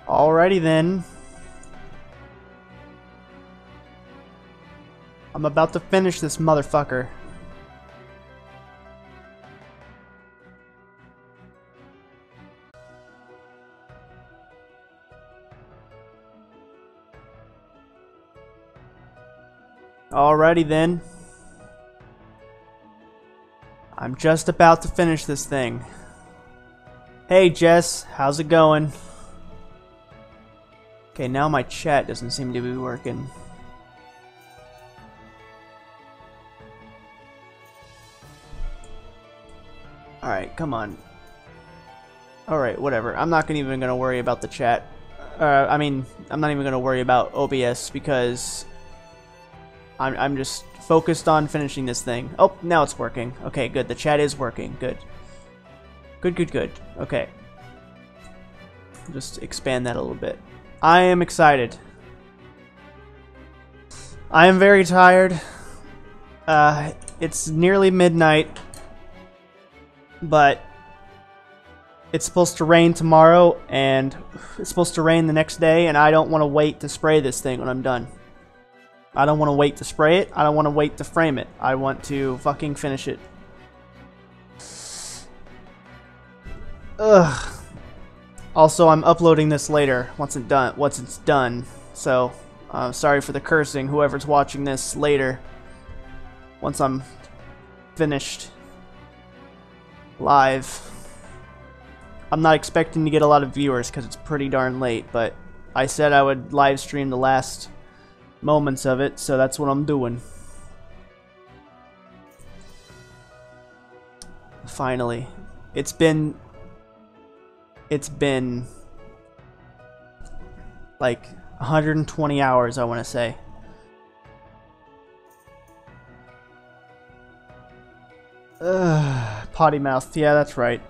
Alrighty then. I'm about to finish this motherfucker. Alrighty then. I'm just about to finish this thing. Hey Jess, how's it going? Okay, now my chat doesn't seem to be working. Alright, come on. Alright, whatever. I'm not even gonna worry about the chat. I'm not even gonna worry about OBS because I'm just focused on finishing this thing. Oh, now it's working. Okay, good. The chat is working. Good. Good. Okay. Just expand that a little bit. I am excited. I am very tired. It's nearly midnight, but it's supposed to rain tomorrow, and it's supposed to rain the next day, and I don't want to wait to spray this thing when I'm done. I don't want to wait to spray it. I don't want to wait to frame it. I want to fucking finish it. Ugh. Also, I'm uploading this later once it's done. So, sorry for the cursing. Whoever's watching this later, once I'm finished live. I'm not expecting to get a lot of viewers because it's pretty darn late, but I said I would live stream the last moments of it, so that's what I'm doing. Finally. It's been like 120 hours, I want to say. Potty mouth. Yeah, that's right.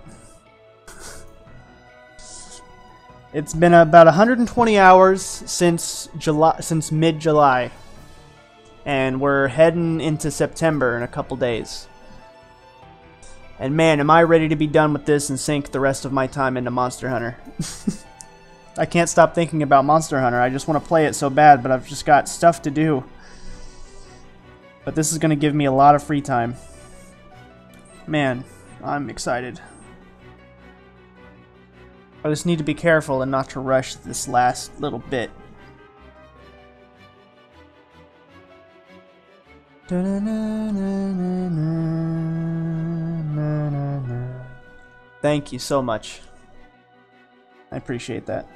It's been about 120 hours since mid-July, and we're heading into September in a couple days. And man, am I ready to be done with this and sink the rest of my time into Monster Hunter. I can't stop thinking about Monster Hunter. I just want to play it so bad, but I've just got stuff to do. But this is going to give me a lot of free time. Man, I'm excited. I just need to be careful and not to rush this last little bit. Thank you so much. I appreciate that.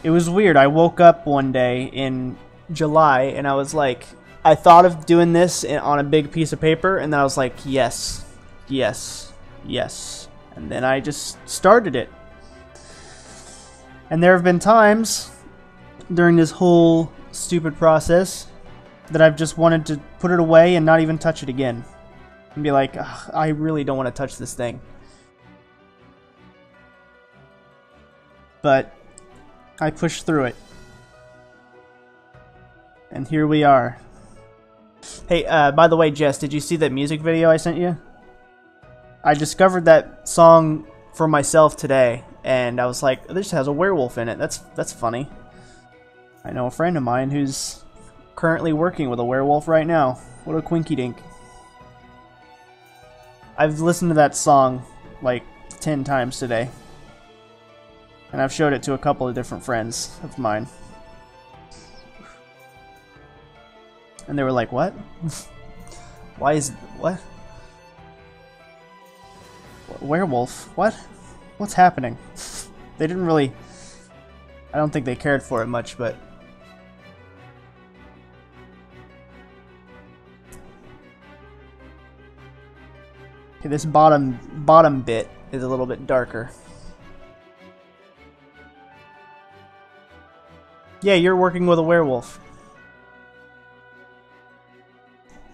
It was weird. I woke up one day in July and I was like, I thought of doing this on a big piece of paper, and then I was like, yes, yes, yes. And then I just started it. And there have been times during this whole stupid process that I've just wanted to put it away and not even touch it again. And be like, I really don't want to touch this thing. But I pushed through it. And here we are. Hey, by the way, Jess, did you see that music video I sent you? I discovered that song for myself today, and I was like, this has a werewolf in it. That's funny. I know a friend of mine who's currently working with a werewolf right now. What a quinky dink. I've listened to that song like 10 times today. And I've showed it to a couple of different friends of mine. And they were like, what? Why is... what? Werewolf? What? What's happening? They didn't really... I don't think they cared for it much, but... Okay, this bottom bit is a little bit darker. Yeah, you're working with a werewolf.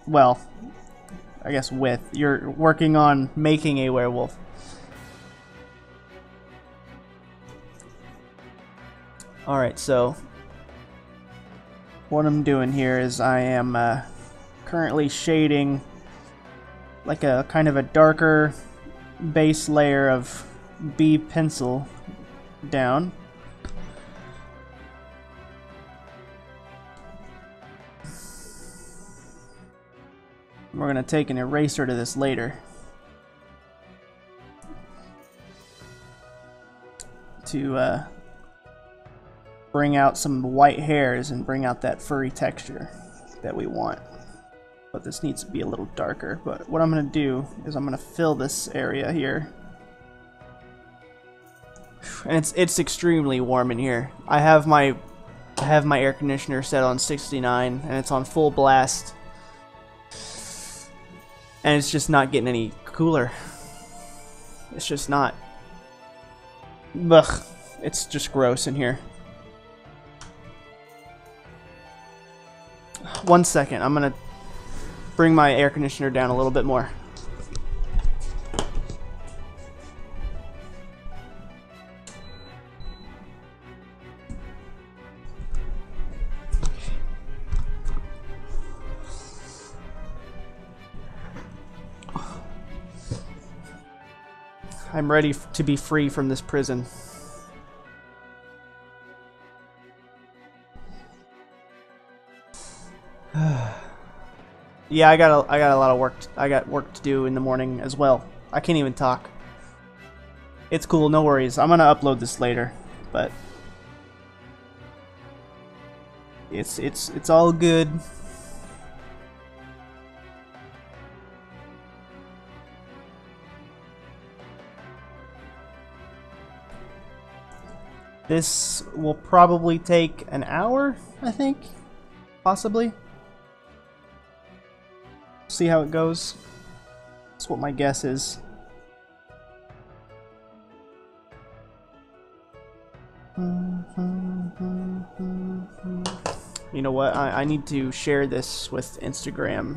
Well, I guess you're working on making a werewolf. Alright, so what I'm doing here is I am currently shading like a kind of a darker base layer of B pencil down. We're going to take an eraser to this later to bring out some white hairs and bring out that furry texture that we want. But this needs to be a little darker. But what I'm going to do is I'm going to fill this area here. And it's extremely warm in here. I have my air conditioner set on 69 and it's on full blast. And it's just not getting any cooler. It's just not. Ugh. It's just gross in here. 1 second. I'm gonna bring my air conditioner down a little bit more. I'm ready to be free from this prison. Yeah, I got a lot of work. I got work to do in the morning as well. I can't even talk. It's cool, no worries. I'm gonna upload this later, but it's all good. This will probably take an hour, I think, possibly. See how it goes. That's what my guess is. You know what? I need to share this with Instagram.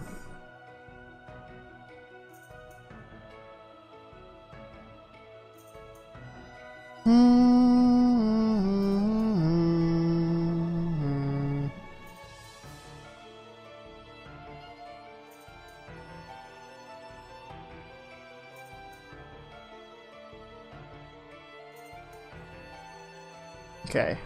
Okay.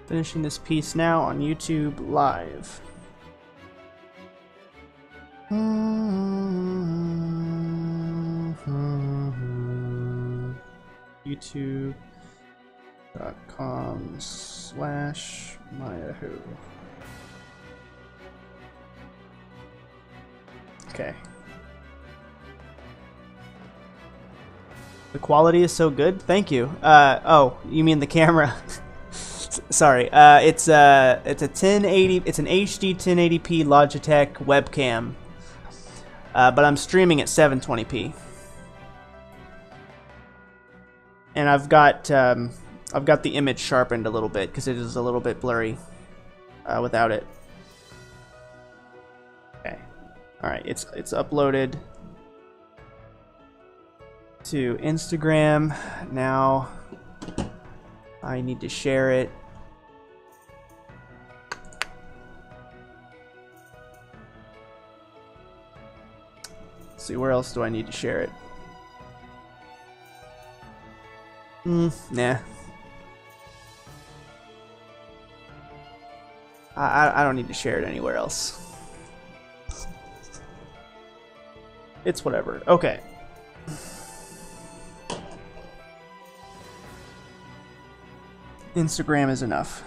Finishing this piece now on YouTube Live. YouTube.com/Mayahu. Okay. The quality is so good. Thank you. Oh, you mean the camera? Sorry. It's a 1080. It's an HD 1080p Logitech webcam. But I'm streaming at 720p. And I've got the image sharpened a little bit because it is a little bit blurry without it. Okay. All right. It's uploaded to Instagram. Now I need to share it. Let's see, where else do I need to share it? Nah. I don't need to share it anywhere else. It's whatever. Okay. Instagram is enough.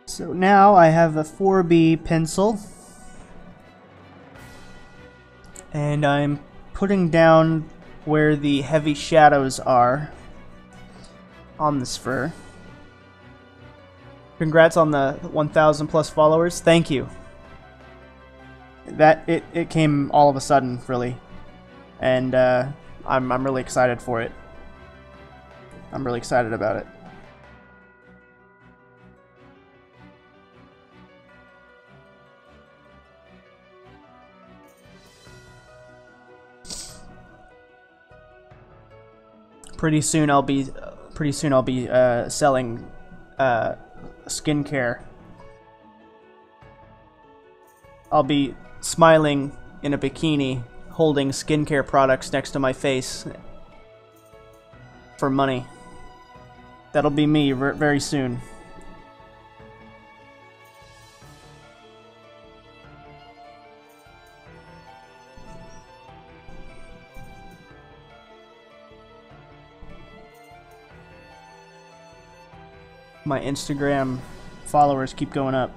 So now I have a 4B pencil, and I'm putting down where the heavy shadows are on this fur. Congrats on the 1,000 plus followers. Thank you. it came all of a sudden, really, and I'm really excited for it. I'm really excited about it. Pretty soon I'll be selling skincare. I'll be smiling in a bikini, holding skincare products next to my face for money. That'll be me very soon. My Instagram followers keep going up.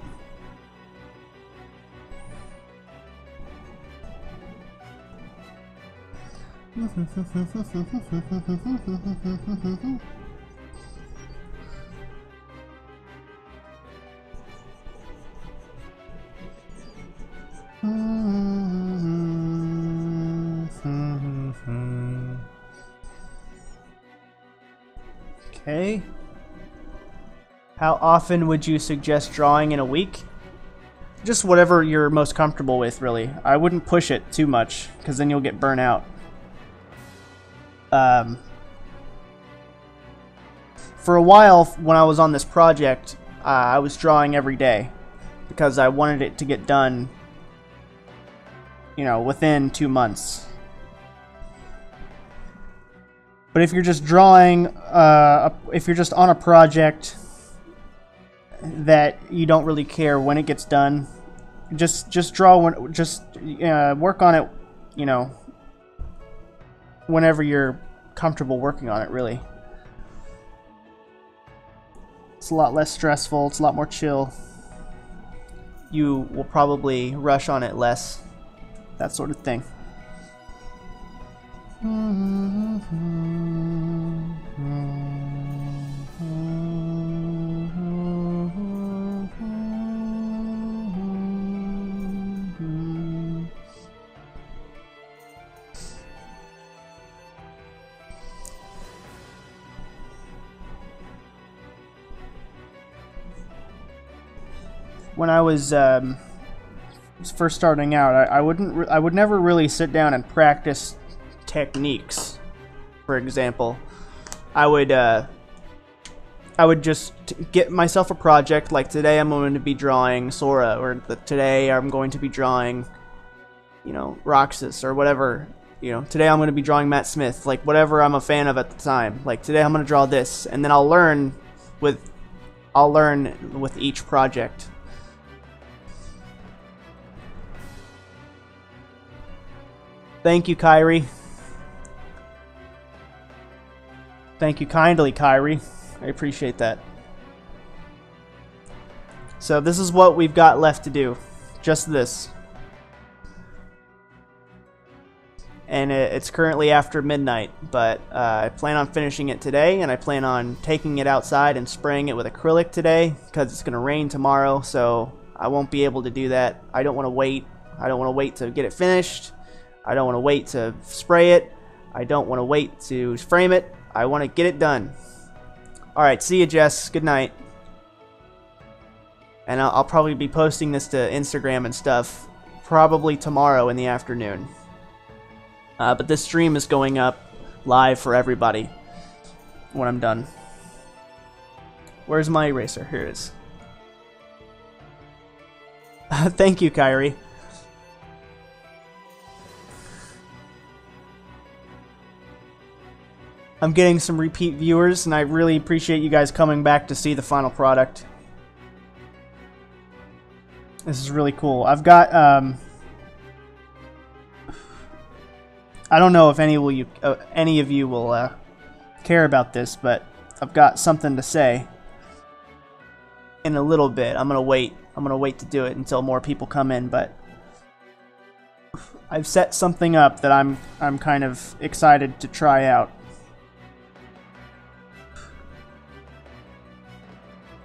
Okay. How often would you suggest drawing in a week? Just whatever you're most comfortable with, really. I wouldn't push it too much, because then you'll get burnt out. For a while, when I was on this project, I was drawing every day, because I wanted it to get done, you know, within 2 months. But if you're just drawing, if you're just on a project that you don't really care when it gets done, just draw one, just work on it, you know, whenever you're comfortable working on it, really. It's a lot less stressful, it's a lot more chill. You will probably rush on it less, that sort of thing. When I was first starting out, I would never really sit down and practice techniques. For example, I would just get myself a project, like today I'm going to be drawing Sora, or today I'm going to be drawing, you know, Roxas, or whatever. You know, today I'm going to be drawing Matt Smith, like whatever I'm a fan of at the time. Like today I'm going to draw this, and then I'll learn with each project. Thank you, Kyrie. Thank you kindly, Kyrie. I appreciate that. So this is what we've got left to do. Just this. And it's currently after midnight, but I plan on finishing it today, and I plan on taking it outside and spraying it with acrylic today, because it's going to rain tomorrow, so I won't be able to do that. I don't want to wait. I don't want to wait to get it finished. I don't want to wait to spray it. I don't want to wait to frame it. I want to get it done. Alright, see you, Jess. Good night. And I'll probably be posting this to Instagram and stuff probably tomorrow in the afternoon. But this stream is going up live for everybody when I'm done. Where's my eraser? Here it is. Thank you, Kyrie. I'm getting some repeat viewers, and I really appreciate you guys coming back to see the final product. This is really cool. I've got, I don't know if any of you will care about this, but I've got something to say in a little bit. I'm gonna wait to do it until more people come in, but I've set something up that I'm kind of excited to try out.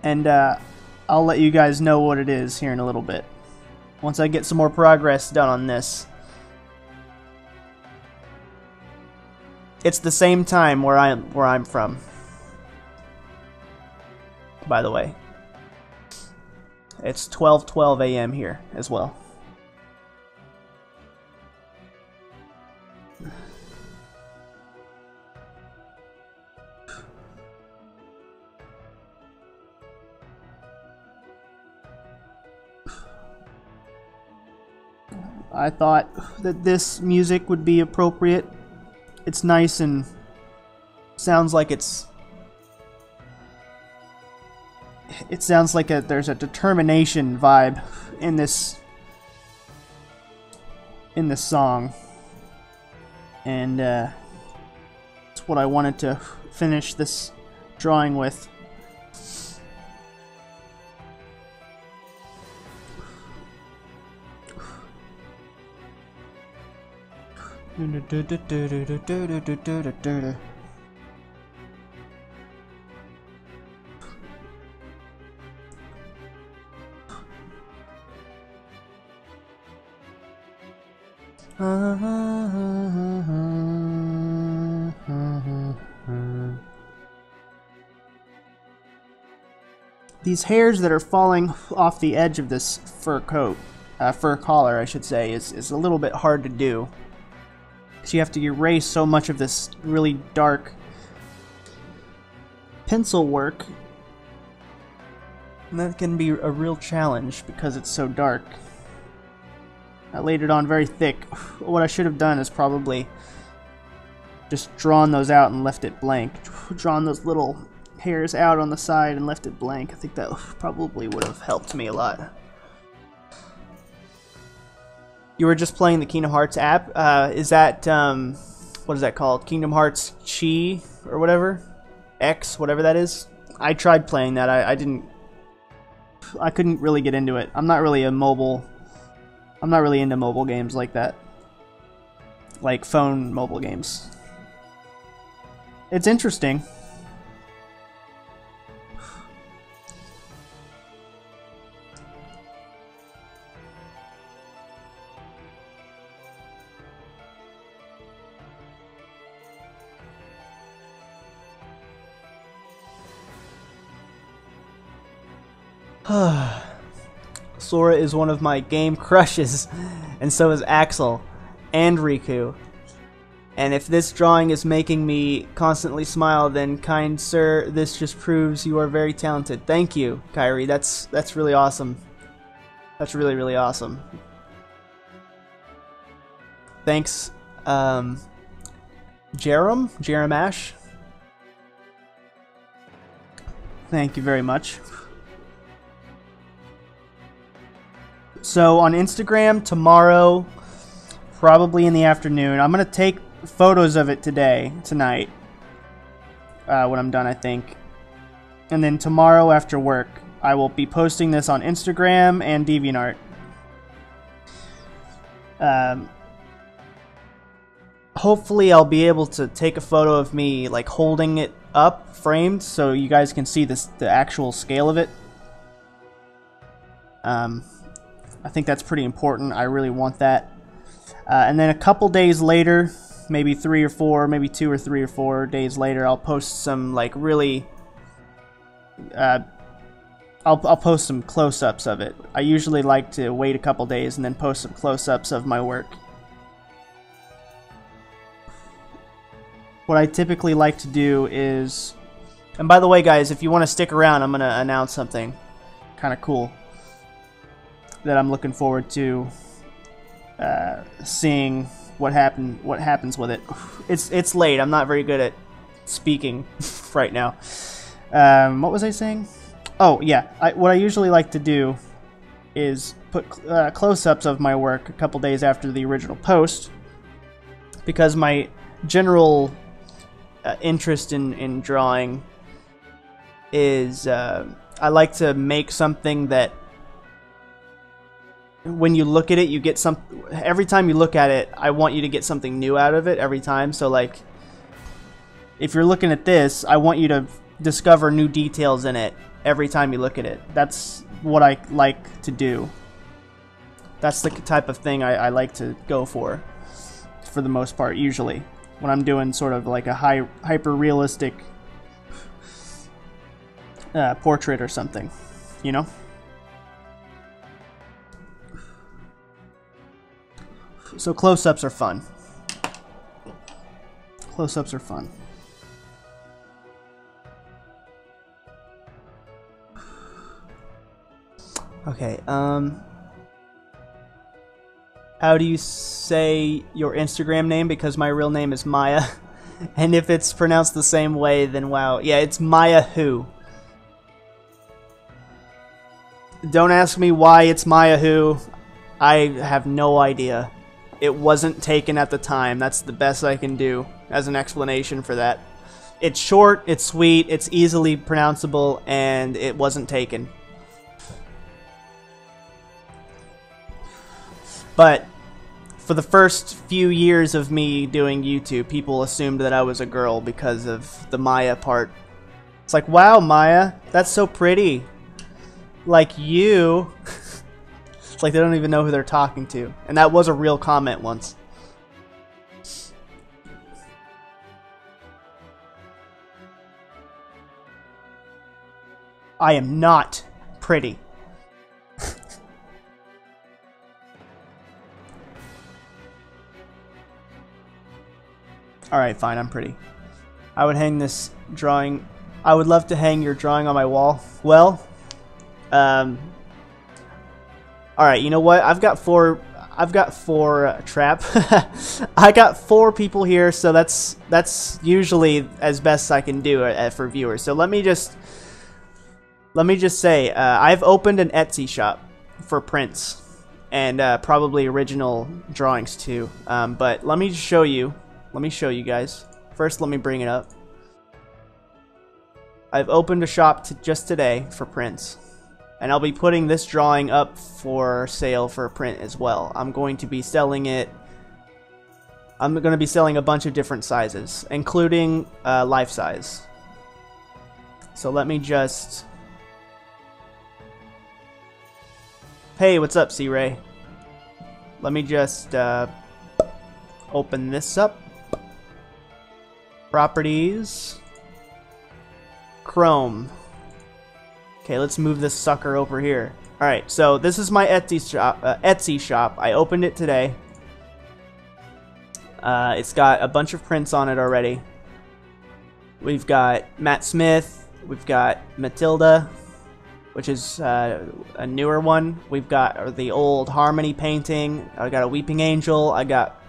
And I'll let you guys know what it is here in a little bit. once I get some more progress done on this. It's the same time where I'm from, by the way. It's 12:12 a.m. here as well. I thought that this music would be appropriate. It's nice and sounds like it sounds like there's a determination vibe in this song, and it's what I wanted to finish this drawing with. These hairs that are falling off the edge of this fur coat, fur collar, I should say, is a little bit hard to do. So you have to erase so much of this really dark pencil work, and that can be a real challenge because it's so dark. I laid it on very thick. What I should have done is probably just drawn those out and left it blank. Drawn those little hairs out on the side and left it blank. I think that probably would have helped me a lot. You were just playing the Kingdom Hearts app. Is that, what is that called? Kingdom Hearts Chi or whatever? X, whatever that is? I tried playing that. I couldn't really get into it. I'm not really into mobile games like that. Like phone mobile games. It's interesting. Sora is one of my game crushes, and so is Axel and Riku. And if this drawing is making me constantly smile, then kind sir, this just proves you are very talented. Thank you, Kyrie. That's really awesome. That's really, really awesome. Thanks, Jeremash. Thank you very much. So on Instagram tomorrow, probably in the afternoon, I'm gonna take photos of it tonight, when I'm done, I think. And then tomorrow after work, I will be posting this on Instagram and DeviantArt. Hopefully I'll be able to take a photo of me like holding it up, framed, so you guys can see the actual scale of it. I think that's pretty important. I really want that. And then a couple days later, maybe 2 or 3 or 4 days later, I'll post some like really I'll post some close-ups of it. I usually like to wait a couple days and then post some close-ups of my work. What I typically like to do is, and by the way guys, if you want to stick around, I'm gonna announce something kind of cool that I'm looking forward to seeing what happens with it. It's late. I'm not very good at speaking right now. What was I saying? Oh yeah, what I usually like to do is put close-ups of my work a couple days after the original post, because my general interest in drawing is I like to make something that when you look at it, you get some. Every time you look at it, I want you to get something new out of it every time. So, like, if you're looking at this, I want you to discover new details in it every time you look at it. That's what I like to do. That's the type of thing I like to go for the most part, usually. When I'm doing sort of like a hyper-realistic portrait or something, you know? So close-ups are fun. Close-ups are fun. Okay, how do you say your Instagram name? Because my real name is Maya. And if it's pronounced the same way, then wow. Yeah, it's Maya Who. Don't ask me why it's Maya Who. I have no idea. It wasn't taken at the time. That's the best I can do as an explanation for that. It's short, it's sweet, it's easily pronounceable, and it wasn't taken. But for the first few years of me doing YouTube, people assumed that I was a girl because of the Maya part. It's like, wow, Maya, that's so pretty. Like you. It's like they don't even know who they're talking to. And that was a real comment once. I am not pretty. Alright, fine, I'm pretty. I would hang this drawing. I would love to hang your drawing on my wall. Well, alright, you know what? I've got four trap. I got 4 people here, so that's usually as best I can do for viewers. So let me just say, I've opened an Etsy shop for prints and probably original drawings too. But let me just show you. Let me show you guys. First, let me bring it up. I've opened a shop just today for prints. And I'll be putting this drawing up for sale for a print as well. I'm going to be selling it. I'm going to be selling a bunch of different sizes, including life size. So let me just... Hey, what's up, C-Ray? Let me just open this up. Properties. Chrome. Okay, let's move this sucker over here. Alright, so this is my Etsy shop. I opened it today. It's got a bunch of prints on it already. We've got Matt Smith. We've got Matilda, which is a newer one. We've got the old Harmony painting. I got a Weeping Angel. I got,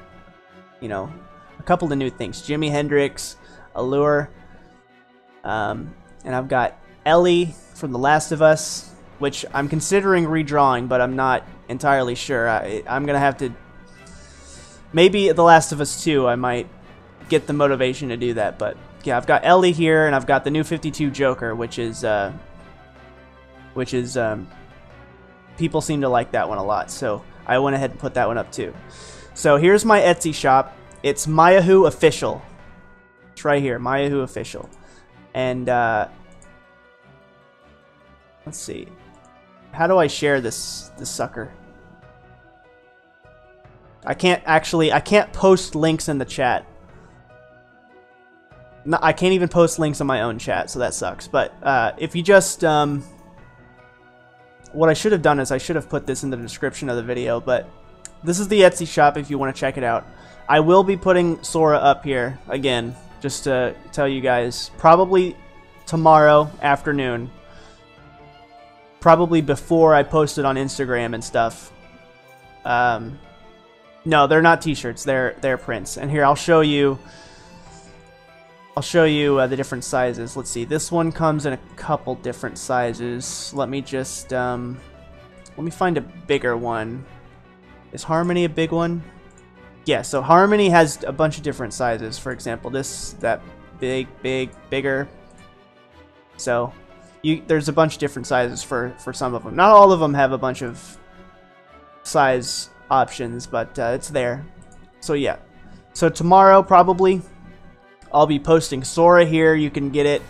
you know, a couple of new things. Jimi Hendrix, Allure. And I've got Ellie from The Last of Us, which I'm considering redrawing, but I'm not entirely sure. I'm going to have to... Maybe The Last of Us 2, I might get the motivation to do that. But yeah, I've got Ellie here, and I've got the new 52 Joker, which is people seem to like that one a lot. So I went ahead and put that one up too. So here's my Etsy shop. It's Mayahu Official. It's right here, Mayahu Official. And let's see. How do I share this sucker? I can't post links in the chat. No, I can't even post links in my own chat, so that sucks. But if you just what I should have done is I should have put this in the description of the video, but this is the Etsy shop if you want to check it out. I will be putting Sora up here again, just to tell you guys, probably tomorrow afternoon. Probably before I post it on Instagram and stuff. No, they're not t-shirts, they're prints. And here, I'll show you the different sizes. Let's see, this one comes in a couple different sizes. Let me just let me find a bigger one. Is Harmony a big one? Yeah, so Harmony has a bunch of different sizes. For example, that bigger. So there's a bunch of different sizes for some of them. Not all of them have a bunch of size options, but it's there. So yeah. So tomorrow probably I'll be posting Sora here. You can get it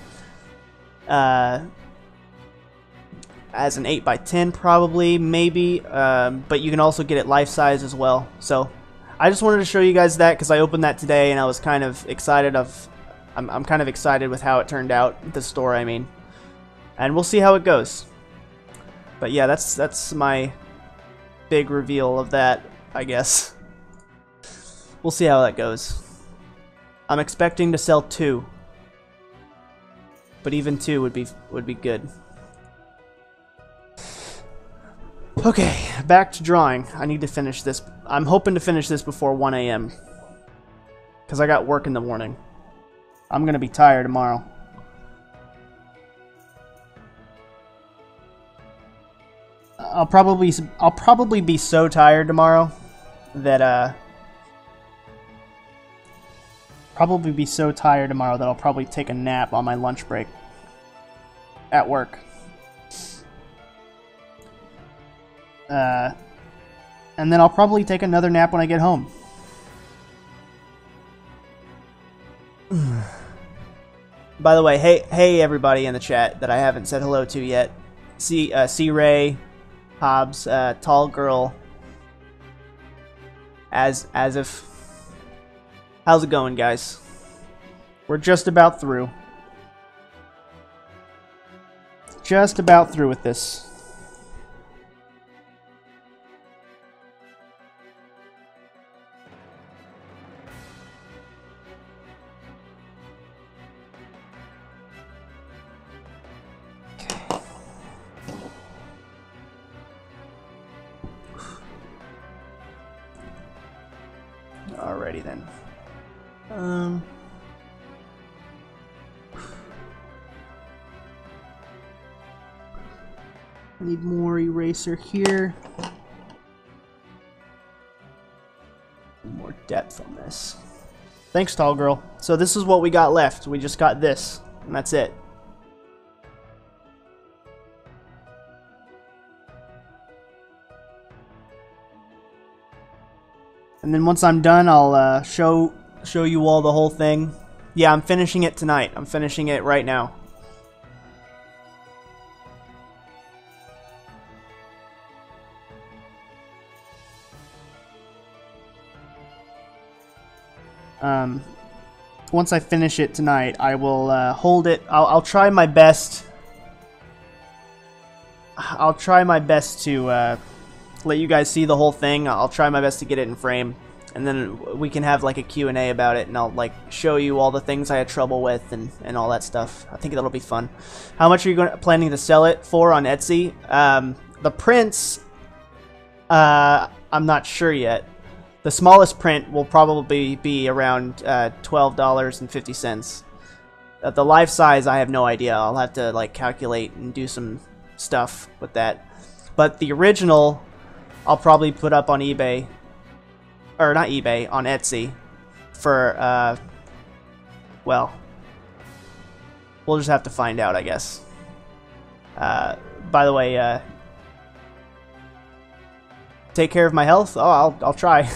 as an 8x10 probably, maybe, but you can also get it life size as well. So I just wanted to show you guys that because I opened that today and I was kind of excited I'm kind of excited with how it turned out, the store I mean, and we'll see how it goes. But yeah, that's my big reveal of that, I guess. We'll see how that goes. I'm expecting to sell 2, but even 2 would be good. Okay, back to drawing. I need to finish this. I'm hoping to finish this before 1 a.m. because I got work in the morning. I'm gonna be tired tomorrow. I'll probably be so tired tomorrow that I'll probably take a nap on my lunch break at work. And then I'll probably take another nap when I get home. By the way, hey everybody in the chat that I haven't said hello to yet. C-Ray, Hobbs, Tall Girl, as if. How's it going, guys? We're just about through. Just about through with this. Alrighty then. Need more eraser here. More depth on this. Thanks, Tall Girl. So this is what we got left. We just got this, and that's it. And then once I'm done, I'll show you all the whole thing. Yeah, I'm finishing it tonight. I'm finishing it right now. Once I finish it tonight, I will hold it. I'll try my best. I'll try my best to let you guys see the whole thing. I'll try my best to get it in frame, and then we can have like a Q&A about it, and I'll like show you all the things I had trouble with and all that stuff. I think that'll be fun. How much are you planning to sell it for on Etsy? The prints, I'm not sure yet. The smallest print will probably be around $12.50. The life size, I have no idea. I'll have to like calculate and do some stuff with that. But the original, I'll probably put up on eBay, or not eBay, on Etsy for, well, we'll just have to find out, I guess. By the way, take care of my health. Oh, I'll try.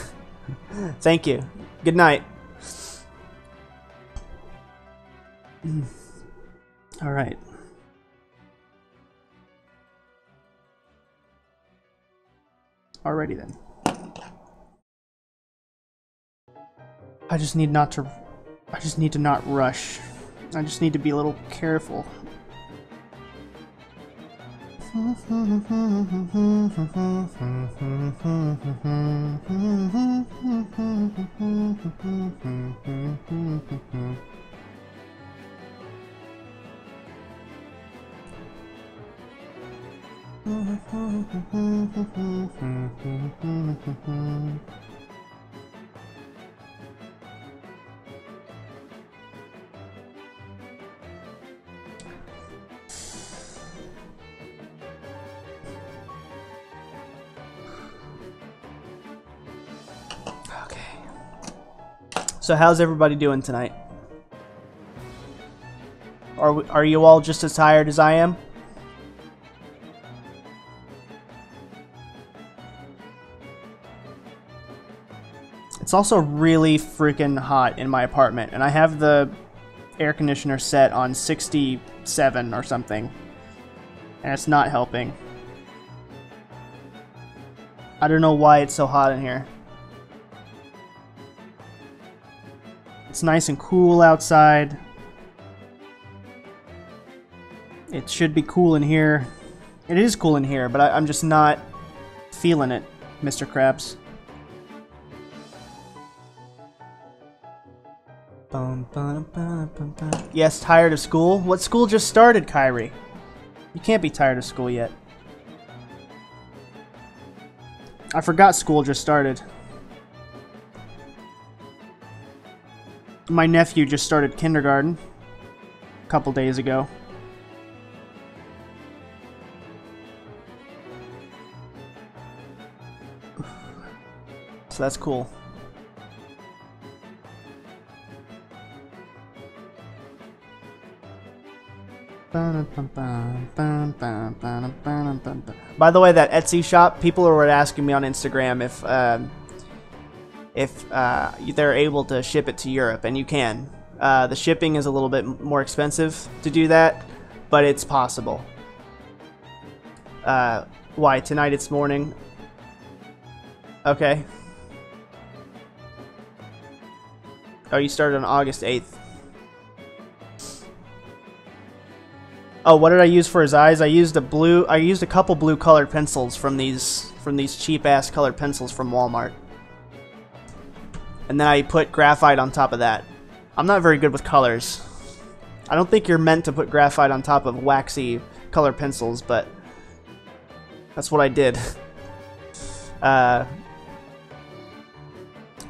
Thank you. Good night. All right. Alrighty then. I just need to not rush. I just need to be a little careful. So how's everybody doing tonight? Are you all just as tired as I am? It's also really freaking hot in my apartment, and I have the air conditioner set on 67 or something. And it's not helping. I don't know why it's so hot in here. It's nice and cool outside. It should be cool in here. It is cool in here, but I'm just not feeling it, Mr. Krabs. Yes, tired of school? What school just started, Kyrie? You can't be tired of school yet. I forgot school just started. My nephew just started kindergarten a couple days ago. So that's cool. By the way, that Etsy shop, people were asking me on Instagram if they're able to ship it to Europe, and you can. The shipping is a little bit more expensive to do that, but it's possible. Why? Tonight it's morning. Okay. Oh, you started on August 8th. Oh, what did I use for his eyes? I used a couple blue colored pencils from these cheap ass colored pencils from Walmart. And then I put graphite on top of that. I'm not very good with colors. I don't think you're meant to put graphite on top of waxy colored pencils, but that's what I did.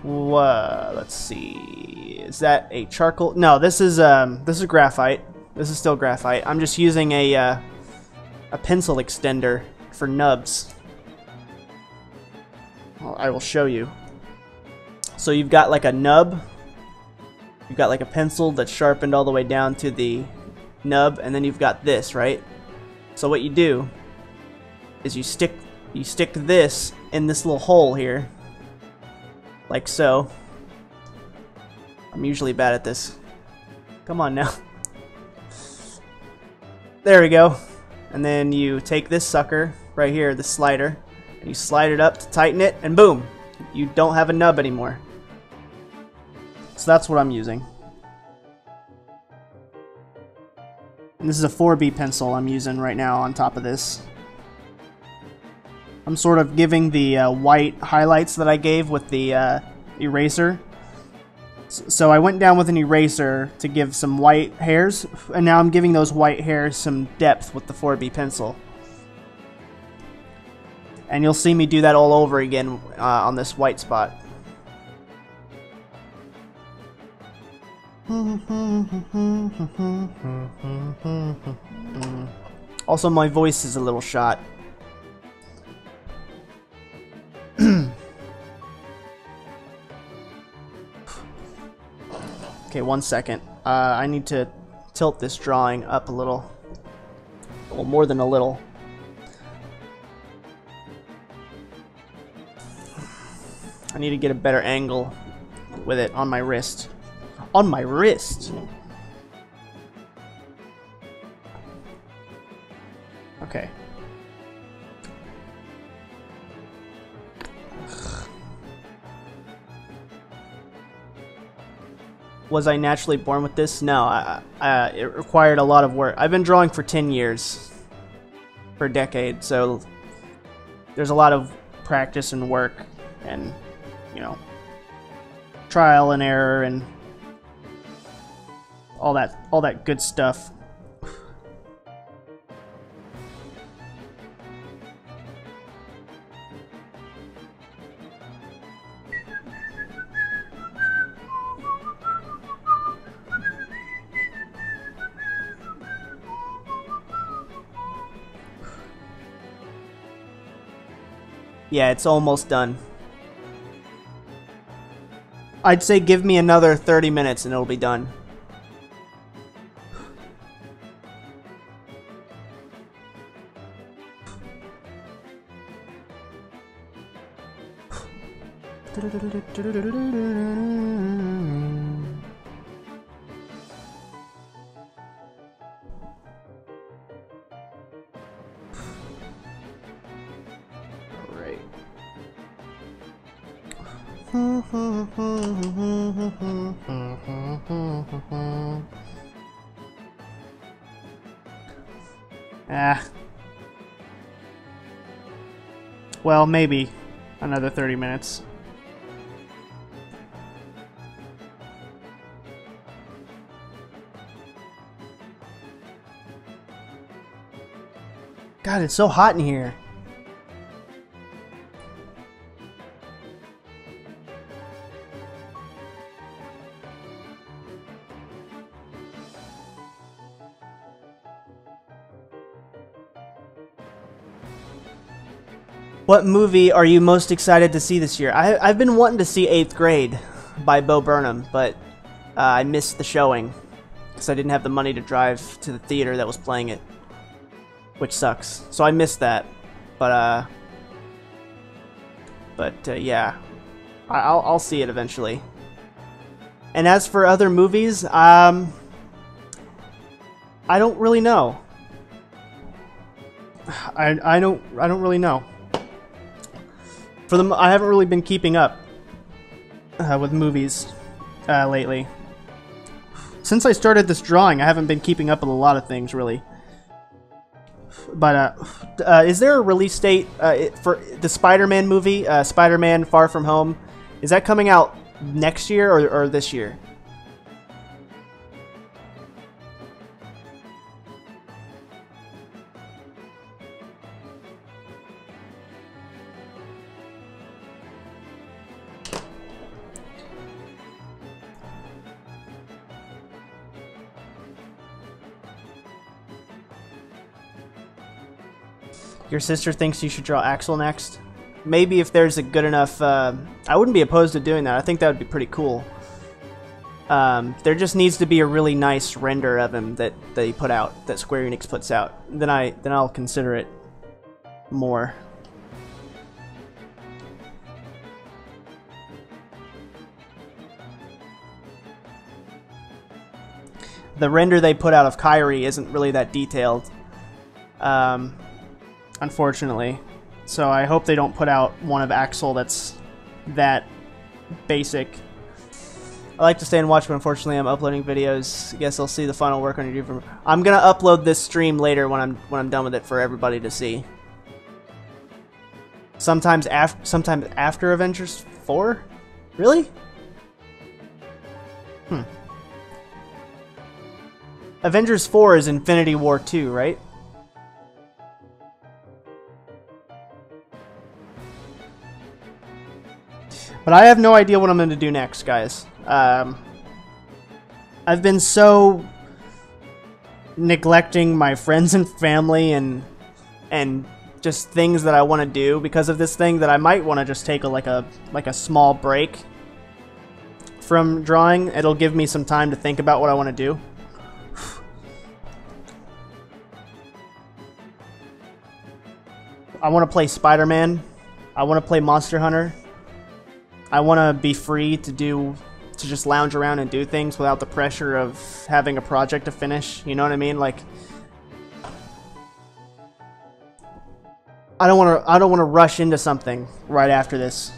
Let's see. Is that a charcoal? No, this is graphite. This is still graphite. I'm just using a pencil extender for nubs. Well, I will show you. So you've got like a nub. You've got like a pencil that's sharpened all the way down to the nub, and then you've got this, right? So what you do is you stick this in this little hole here, like so. I'm usually bad at this. Come on now. There we go. And then you take this sucker right here, the slider, and you slide it up to tighten it, and boom, you don't have a nub anymore. So that's what I'm using. And this is a 4B pencil I'm using right now on top of this. I'm sort of giving the white highlights that I gave with the eraser. So I went down with an eraser to give some white hairs, and now I'm giving those white hairs some depth with the 4B pencil. And you'll see me do that all over again on this white spot. Also, my voice is a little shot. Okay, 1 second. I need to tilt this drawing up a little. Well, more than a little. I need to get a better angle with it on my wrist. On my wrist! Okay. Was I naturally born with this? No, it required a lot of work. I've been drawing for 10 years. For a decade, so there's a lot of practice and work and, you know, trial and error and all that good stuff. Yeah, it's almost done. I'd say give me another 30 minutes and it'll be done. Ah. Well, maybe another 30 minutes. God, it's so hot in here. What movie are you most excited to see this year? I've been wanting to see 8th Grade by Bo Burnham, but I missed the showing because I didn't have the money to drive to the theater that was playing it, which sucks. So I missed that, but yeah, I'll see it eventually. And as for other movies, I don't really know. I don't really know. I haven't really been keeping up with movies lately. Since I started this drawing, I haven't been keeping up with a lot of things, really. But is there a release date for the Spider-Man movie, Spider-Man Far From Home? Is that coming out next year or this year? Your sister thinks you should draw Axel next. Maybe if there's a good enough... I wouldn't be opposed to doing that. I think that would be pretty cool. There just needs to be a really nice render of him that he put out, that Square Enix puts out. Then I'll consider it more. The render they put out of Kyrie isn't really that detailed. Unfortunately. So I hope they don't put out one of Axel that's that basic. I like to stay and watch, but unfortunately I'm uploading videos. Guess I'll see the final work on your YouTube. I'm gonna upload this stream later when I'm done with it for everybody to see. Sometimes after Avengers 4? Really? Avengers 4 is Infinity War 2, right? But I have no idea what I'm going to do next, guys. I've been so neglecting my friends and family and just things that I want to do because of this thing that I might want to just take like a small break from drawing. It'll give me some time to think about what I want to do. I want to play Spider-Man. I want to play Monster Hunter. I want to be free to just lounge around and do things without the pressure of having a project to finish. You know what I mean? Like, I don't want to rush into something right after this.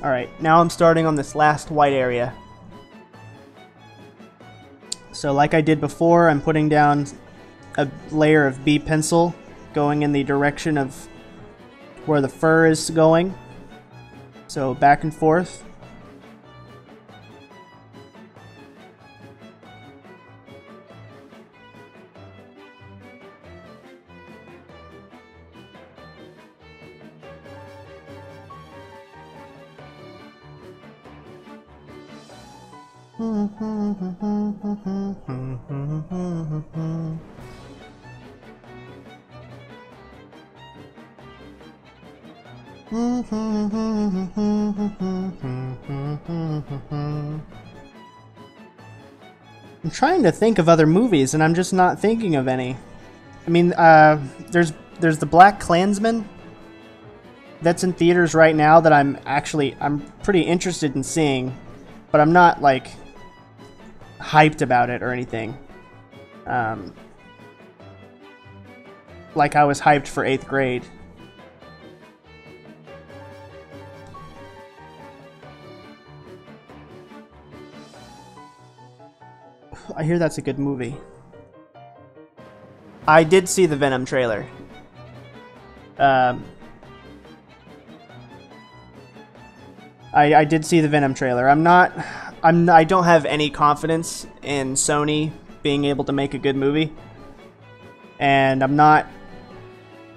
All right, now I'm starting on this last white area. So like I did before, I'm putting down a layer of B pencil going in the direction of where the fur is going. So back and forth. I'm trying to think of other movies, and I'm just not thinking of any. I mean, there's the Black Klansman that's in theaters right now that I'm pretty interested in seeing, but I'm not like hyped about it or anything. like I was hyped for 8th grade. I hear that's a good movie. I did see the Venom trailer. I did see the Venom trailer. I don't have any confidence in Sony being able to make a good movie. And I'm not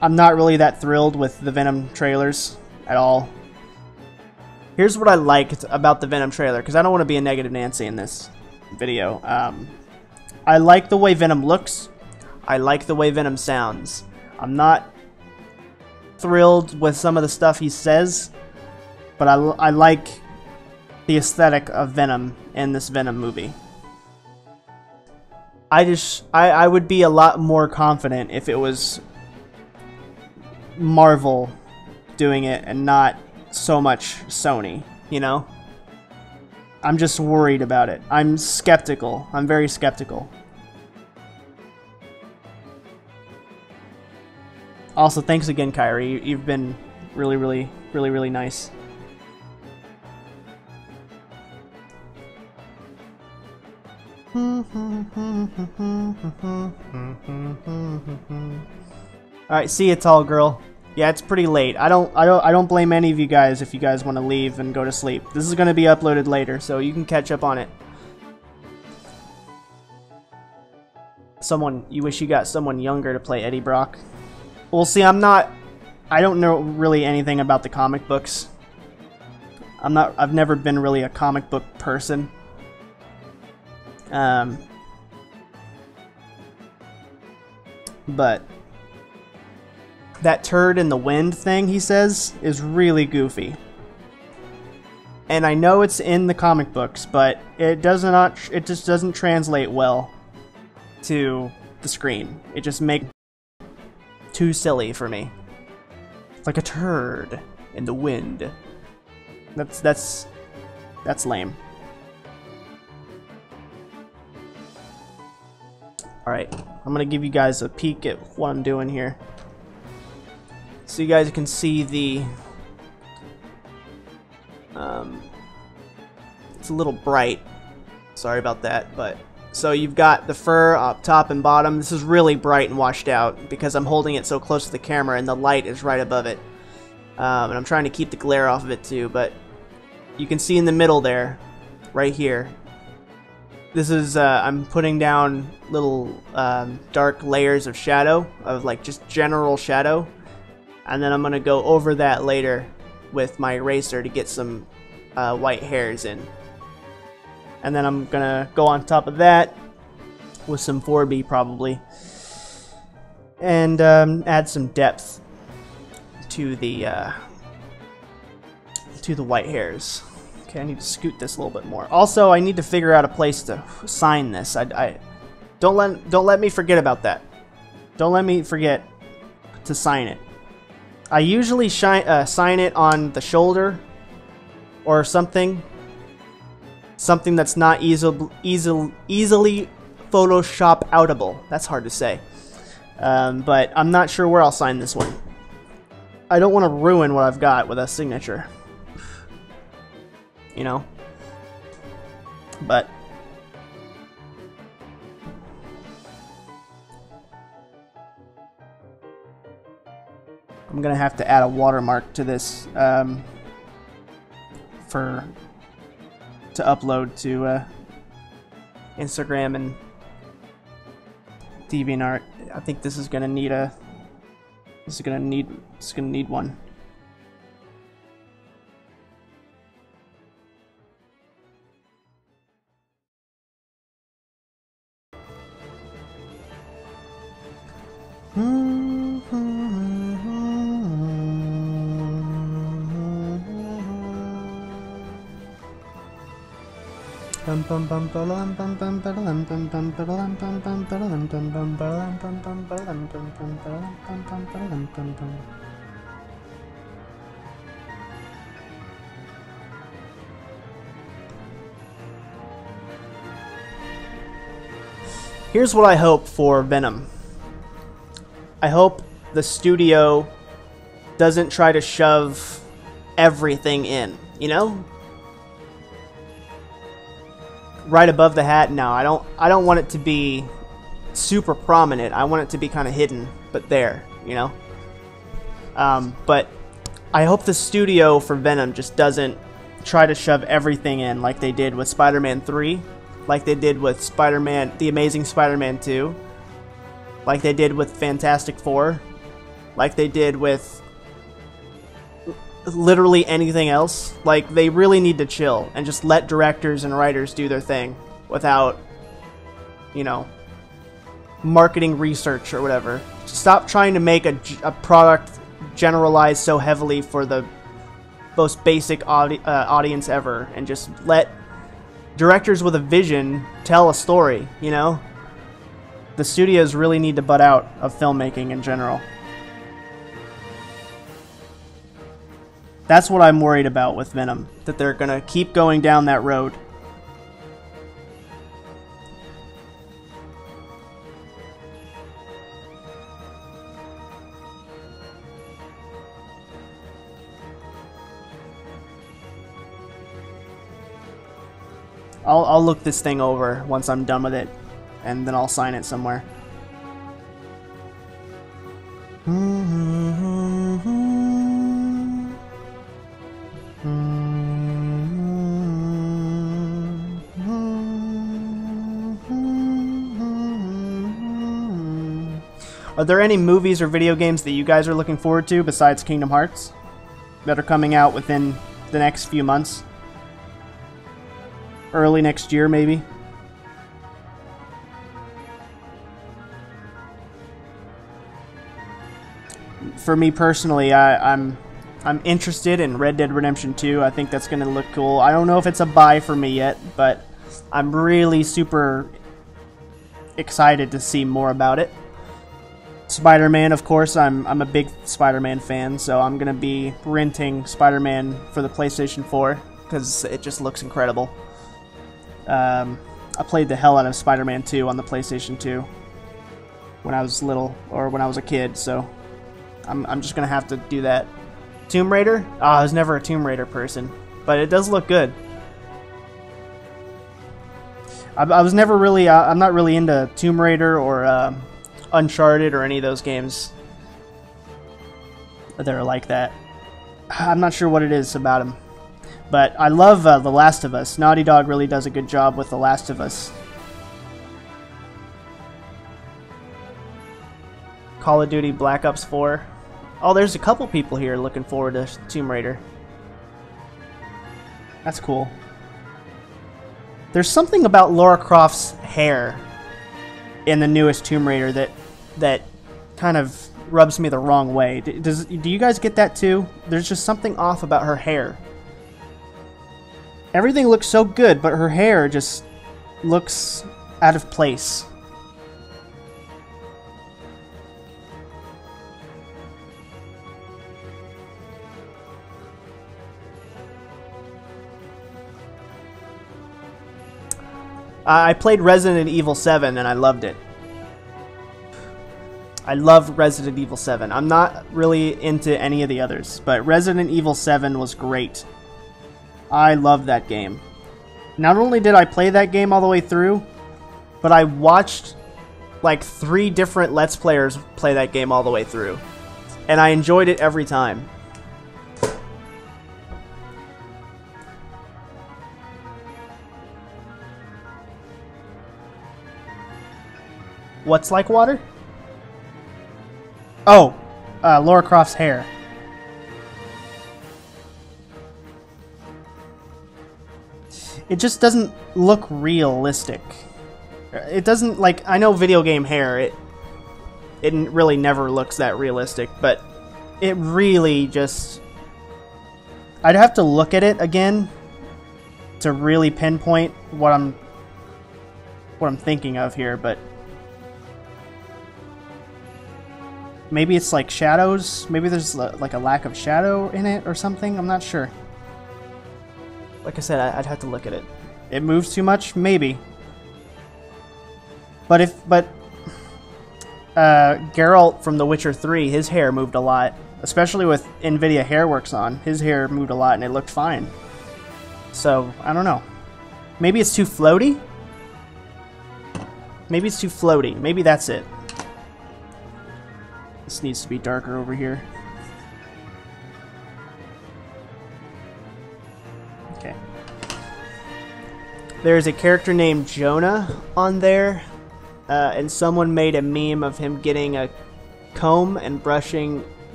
really that thrilled with the Venom trailers at all. Here's what I liked about the Venom trailer, because I don't want to be a negative Nancy in this video. I like the way Venom looks. I like the way Venom sounds. I'm not thrilled with some of the stuff he says, but I like the aesthetic of Venom in this Venom movie. I would be a lot more confident if it was Marvel doing it and not so much Sony, you know? I'm just worried about it. I'm skeptical. I'm very skeptical. Also, thanks again, Kyrie. You've been really nice. Alright, see you, tall girl. Yeah, it's pretty late. I don't blame any of you guys if you guys want to leave and go to sleep. This is going to be uploaded later, so you can catch up on it. You wish you got someone younger to play Eddie Brock. Well, see, I don't know really anything about the comic books. I've never been really a comic book person. But that turd in the wind thing he says is really goofy. And I know it's in the comic books, but it just doesn't translate well to the screen. It just makes it too silly for me. Like a turd in the wind. That's lame. Alright, I'm gonna give you guys a peek at what I'm doing here. So you guys can see the... it's a little bright. Sorry about that, but... So you've got the fur up top and bottom. This is really bright and washed out because I'm holding it so close to the camera and the light is right above it. And I'm trying to keep the glare off of it too, but you can see in the middle there, right here. This is, I'm putting down little dark layers of shadow, of like just general shadow. And then I'm going to go over that later with my eraser to get some white hairs in. And then I'm going to go on top of that with some 4B probably. And add some depth to the white hairs. Okay, I need to scoot this a little bit more. Also, I need to figure out a place to sign this. Don't let me forget about that. Don't let me forget to sign it. I usually sign it on the shoulder or something that's not easily Photoshop outable. That's hard to say. But I'm not sure where I'll sign this one. I don't want to ruin what I've got with a signature. You know? But I'm gonna have to add a watermark to this to upload to Instagram and DeviantArt. I think this is gonna need one. Here's what I hope for Venom. I hope the studio doesn't try to shove everything in, you know? Right above the hat, no, I don't want it to be super prominent. I want it to be kind of hidden, but there, you know? But I hope the studio for Venom just doesn't try to shove everything in like they did with Spider-Man 3, like they did with Spider-Man, The Amazing Spider-Man 2, like they did with Fantastic Four, like they did with literally anything else. Like, they really need to chill and just let directors and writers do their thing without, you know, marketing research or whatever. Stop trying to make a product generalized so heavily for the most basic audience ever, and just let directors with a vision tell a story, you know? The studios really need to butt out of filmmaking in general. That's what I'm worried about with Venom, that they're gonna keep going down that road. I'll look this thing over once I'm done with it, and then I'll sign it somewhere. Are there any movies or video games that you guys are looking forward to besides Kingdom Hearts that are coming out within the next few months? Early next year, maybe? For me personally, I'm interested in Red Dead Redemption 2. I think that's going to look cool. I don't know if it's a buy for me yet, but I'm really super excited to see more about it. Spider-Man, of course, I'm a big Spider-Man fan, so I'm going to be renting Spider-Man for the PlayStation 4 because it just looks incredible. I played the hell out of Spider-Man 2 on the PlayStation 2 when I was little, or when I was a kid, so I'm just going to have to do that. Tomb Raider? Oh, I was never a Tomb Raider person, but it does look good. I was never really, I'm not really into Tomb Raider or Uncharted or any of those games that are like that. I'm not sure what it is about them. But I love The Last of Us. Naughty Dog really does a good job with The Last of Us. Call of Duty Black Ops 4. Oh, there's a couple people here looking forward to Tomb Raider. That's cool. There's something about Lara Croft's hair in the newest Tomb Raider that kind of rubs me the wrong way. Do you guys get that too? There's just something off about her hair. Everything looks so good, but her hair just looks out of place. I played Resident Evil 7 and I loved it. I love Resident Evil 7. I'm not really into any of the others, but Resident Evil 7 was great. I love that game. Not only did I play that game all the way through, but I watched like 3 different Let's Players play that game all the way through. And I enjoyed it every time. What's like water? Oh, Lara Croft's hair. It just doesn't look realistic. It doesn't, like, I know video game hair, it really never looks that realistic, but it really just... I'd have to look at it again to really pinpoint what I'm thinking of here, but maybe it's like shadows. Maybe there's like a lack of shadow in it or something. I'm not sure. Like I said, I'd have to look at it. It moves too much? Maybe. But Geralt from The Witcher 3, his hair moved a lot. Especially with NVIDIA Hairworks on. His hair moved a lot and it looked fine. So, I don't know. Maybe it's too floaty? Maybe it's too floaty. Maybe that's it. This needs to be darker over here. Okay. There's a character named Jonah on there. And someone made a meme of him getting a comb and brushing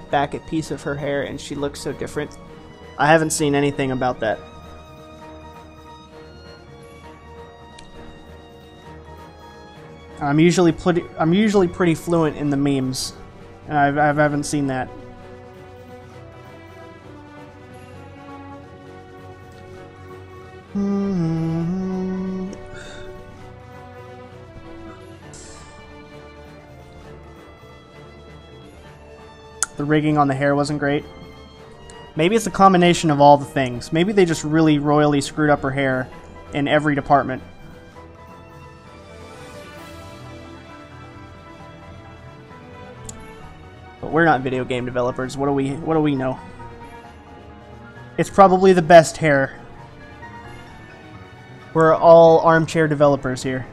back a piece of her hair, and she looks so different. I haven't seen anything about that. I'm usually pretty fluent in the memes, and I haven't seen that. The rigging on the hair wasn't great. Maybe it's a combination of all the things. Maybe they just really royally screwed up her hair in every department. But we're not video game developers. What do we know? It's probably the best hair. We're all armchair developers here.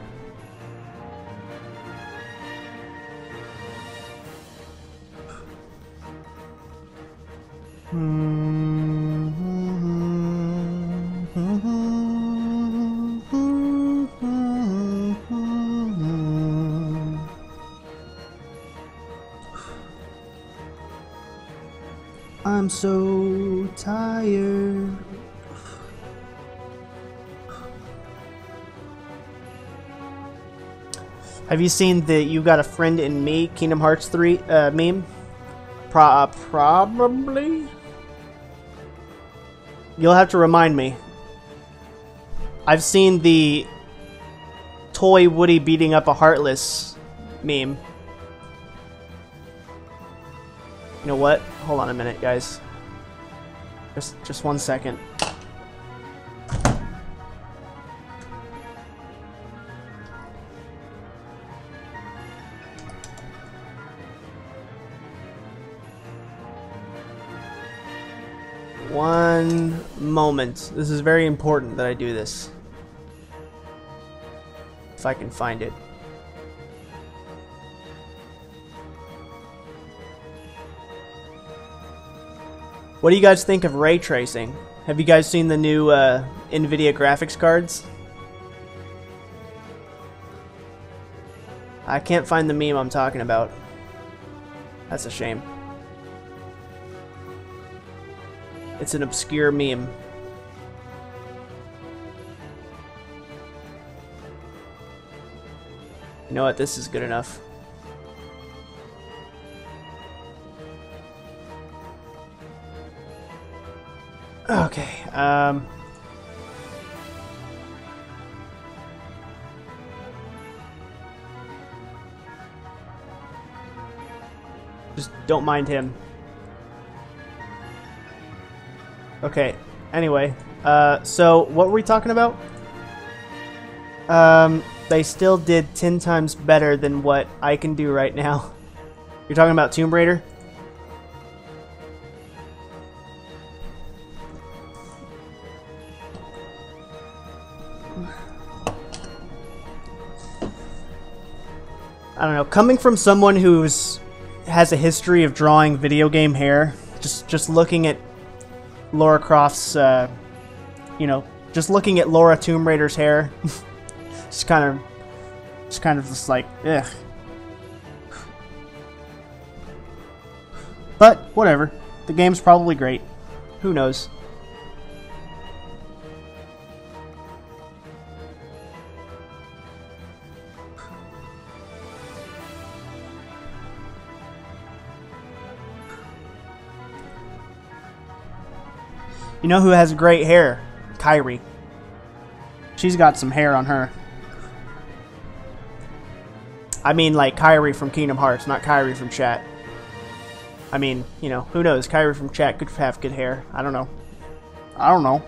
I'm so tired. Have you seen the "You Got a Friend in Me" Kingdom Hearts 3 meme? Probably. You'll have to remind me. I've seen the toy Woody beating up a Heartless meme. You know what? Hold on a minute, guys. Just 1 second. One moment. This is very important that I do this. If I can find it. What do you guys think of ray tracing? Have you guys seen the new NVIDIA graphics cards? I can't find the meme I'm talking about. That's a shame. It's an obscure meme. You know what? This is good enough. Okay, just don't mind him. Okay, anyway, so what were we talking about? They still did 10 times better than what I can do right now. You're talking about Tomb Raider? I don't know, coming from someone who's has a history of drawing video game hair, just looking at Lara Croft's, you know, just looking at Laura Tomb Raider's hair, just kind of just like, ugh. But whatever, the game's probably great. Who knows? You know who has great hair? Kyrie. She's got some hair on her. I mean, like Kyrie from Kingdom Hearts, not Kyrie from chat. I mean, you know, who knows? Kyrie from chat could have good hair. I don't know. I don't know.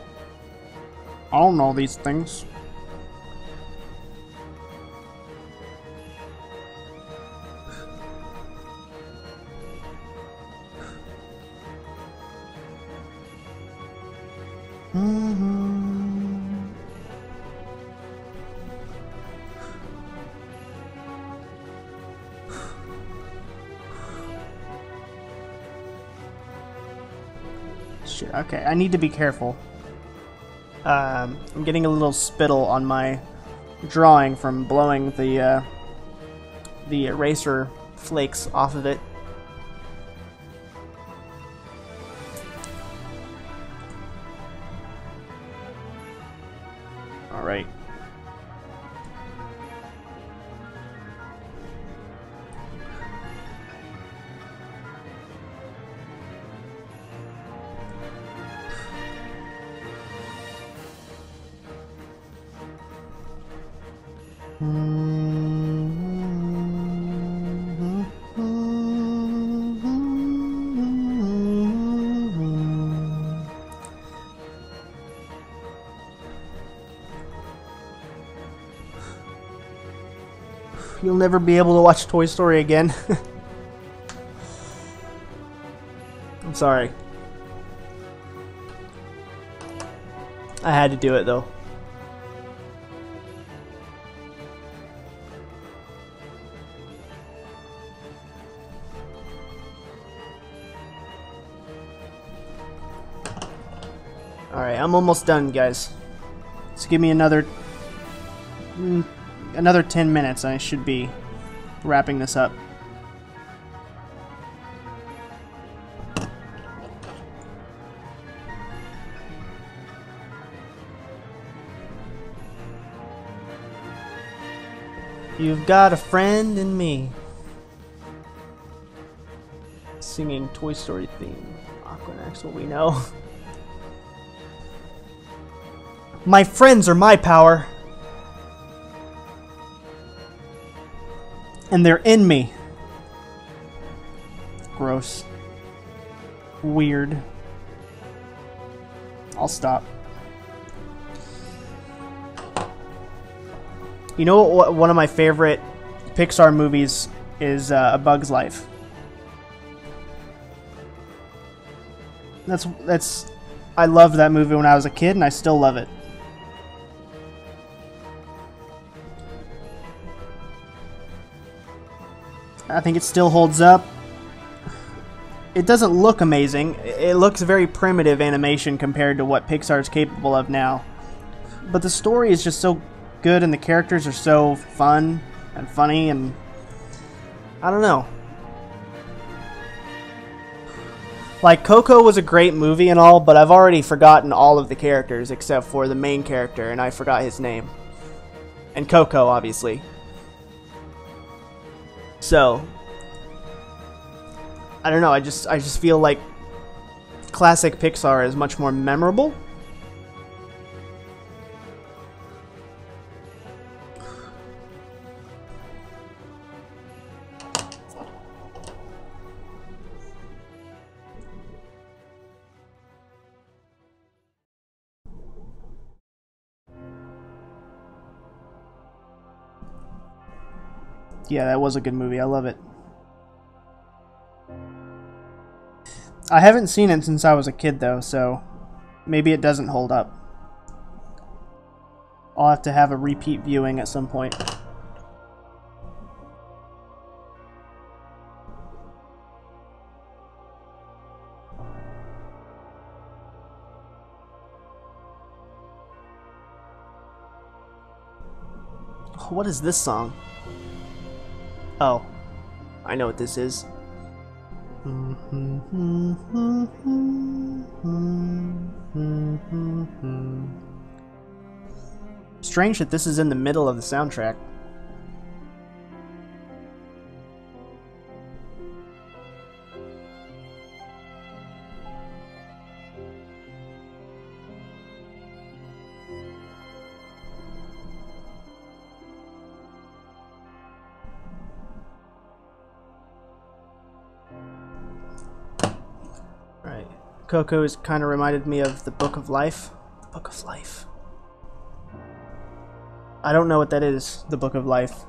I don't know these things. Shit, okay, I need to be careful. I'm getting a little spittle on my drawing from blowing the eraser flakes off of it. Alright. You'll never be able to watch Toy Story again. I'm sorry. I had to do it though. Alright, I'm almost done, guys. So give me another 10 minutes and I should be wrapping this up. You've got a friend in me. Singing Toy Story theme. Aquanax, what we know. My friends are my power. And they're in me. Gross. Weird. I'll stop. You know what? One of my favorite Pixar movies is A Bug's Life. I loved that movie when I was a kid, and I still love it. I think it still holds up. It doesn't look amazing. It looks very primitive animation compared to what Pixar is capable of now. But the story is just so good and the characters are so fun and funny and I don't know. Like, Coco was a great movie and all, but I've already forgotten all of the characters except for the main character, and I forgot his name. And Coco, obviously. So, I don't know, I just feel like classic Pixar is much more memorable. Yeah, that was a good movie. I love it. I haven't seen it since I was a kid, though, so maybe it doesn't hold up. I'll have to have a repeat viewing at some point. What is this song? Oh, I know what this is. Strange that this is in the middle of the soundtrack. Right. Coco has kind of reminded me of the Book of Life. The Book of Life. I don't know what that is, the Book of Life.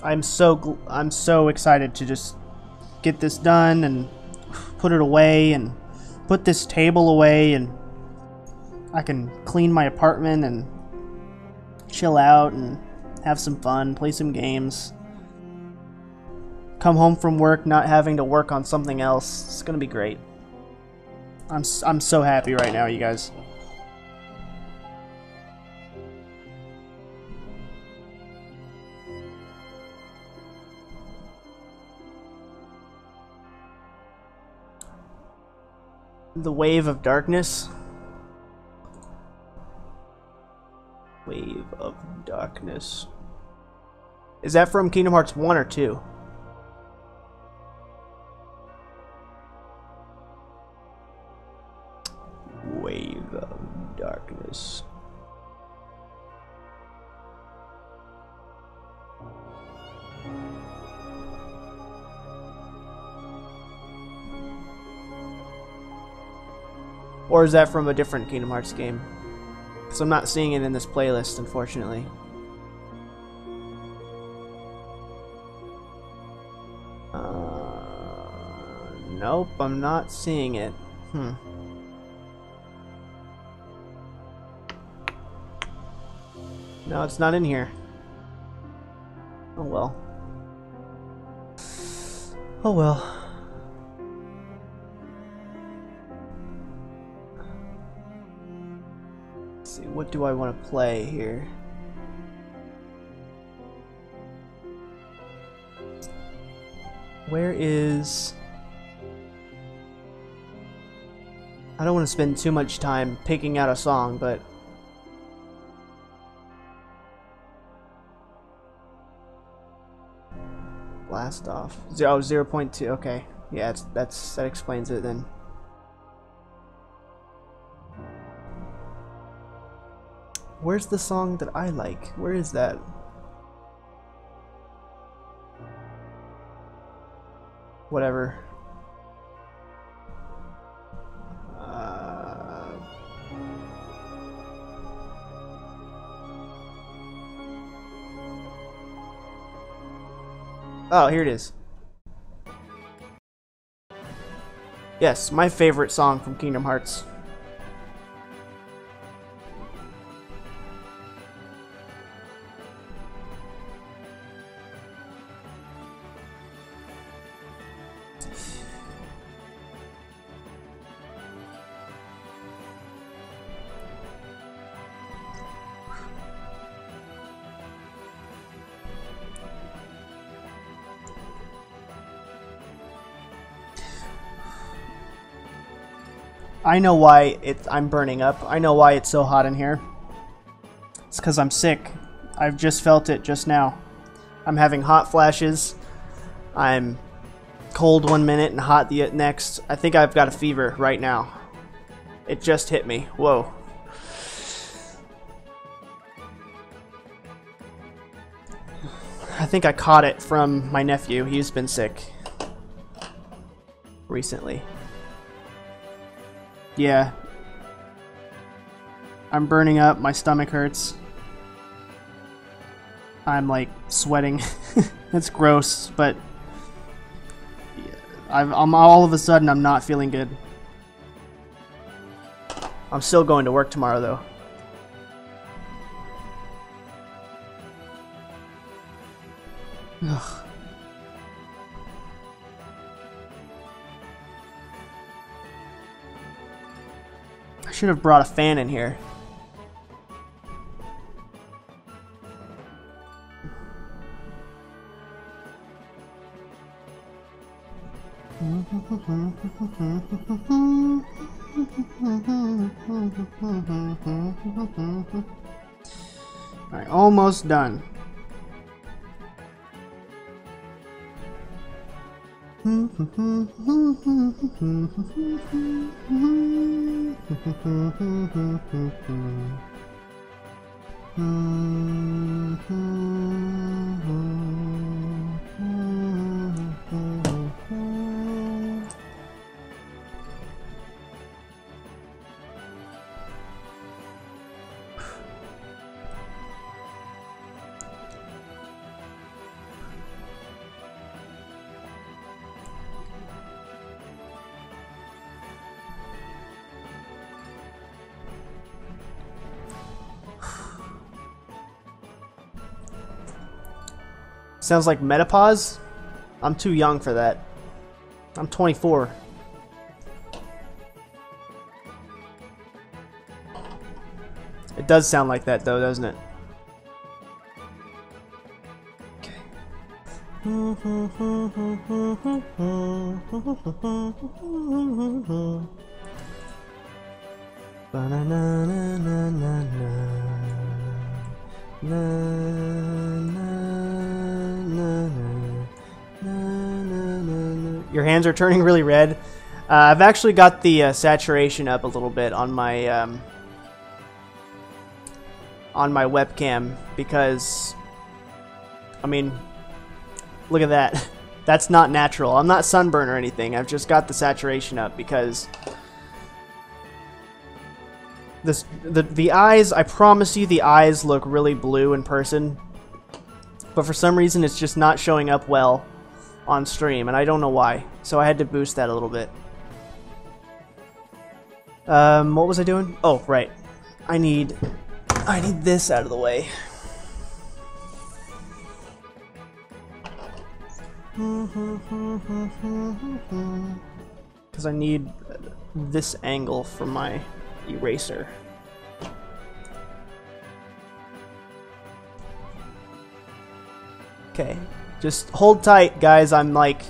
I'm so excited to just get this done and put it away and put this table away, and I can clean my apartment and chill out and have some fun, play some games. Come home from work not having to work on something else. It's gonna be great. I'm so happy right now, you guys. The Wave of Darkness. Wave of Darkness. Is that from Kingdom Hearts 1 or 2? Wave of Darkness. Or is that from a different Kingdom Hearts game? Because I'm not seeing it in this playlist, unfortunately. Nope, I'm not seeing it. No, it's not in here. Oh well. Oh well. Let's see, what do I want to play here? Where is... I don't want to spend too much time picking out a song, but... Blast off. Oh, 0.2. Okay. Yeah, that explains it then. Where's the song that I like? Where is that? Whatever. Oh, here it is. Yes, my favorite song from Kingdom Hearts. I know why I'm burning up. I know why it's so hot in here. It's because I'm sick. I've just felt it just now. I'm having hot flashes. I'm cold one minute and hot the next. I think I've got a fever right now. It just hit me. Whoa. I think I caught it from my nephew. He's been sick recently. Yeah. I'm burning up. My stomach hurts. I'm like sweating. It's gross, but I'm all of a sudden I'm not feeling good. I'm still going to work tomorrow though. Ugh. I should have brought a fan in here. Alright, almost done. Sounds like menopause? I'm too young for that. I'm 24. It does sound like that though, doesn't it? Okay. Your hands are turning really red. I've actually got the saturation up a little bit on my webcam because, I mean, look at that. That's not natural. I'm not sunburned or anything. I've just got the saturation up because the eyes, I promise you the eyes look really blue in person, but for some reason it's just not showing up well on stream, and I don't know why. So I had to boost that a little bit. What was I doing? Oh, right. I need this out of the way. Because I need this angle for my eraser. Okay, just hold tight, guys. I'm like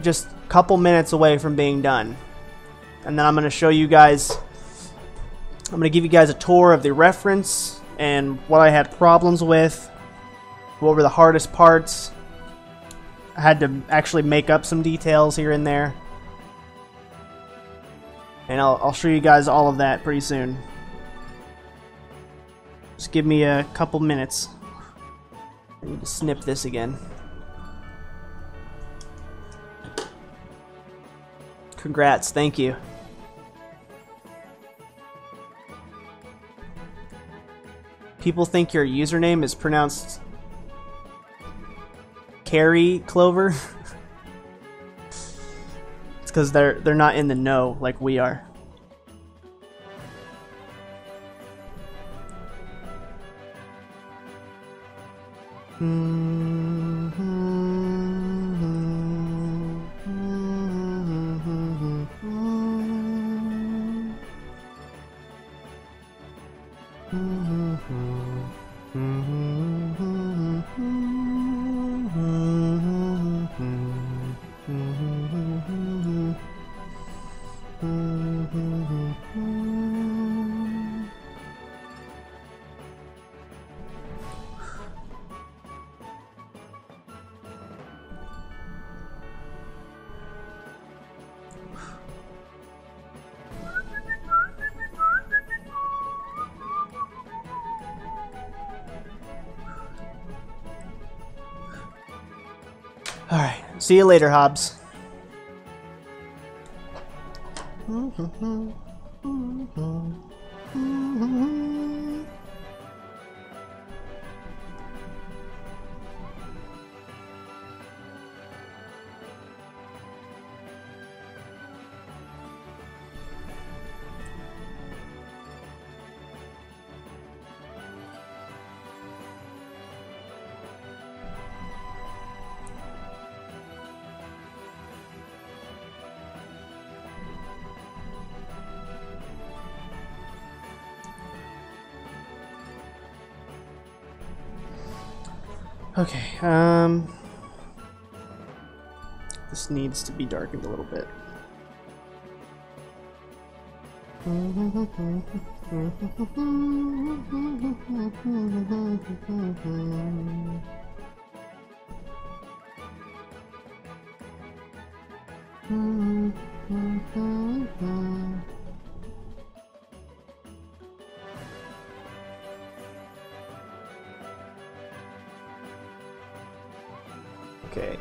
just a couple minutes away from being done, and then I'm gonna show you guys. I'm gonna give you guys a tour of the reference and what I had problems with, what were the hardest parts. I had to actually make up some details here and there, and I'll show you guys all of that pretty soon. Just give me a couple minutes. I need to snip this again. Congrats, thank you. People think your username is pronounced Carrie Clover. It's because they're not in the know like we are. Alright, see you later, Hobbs. Okay, this needs to be darkened a little bit. Okay.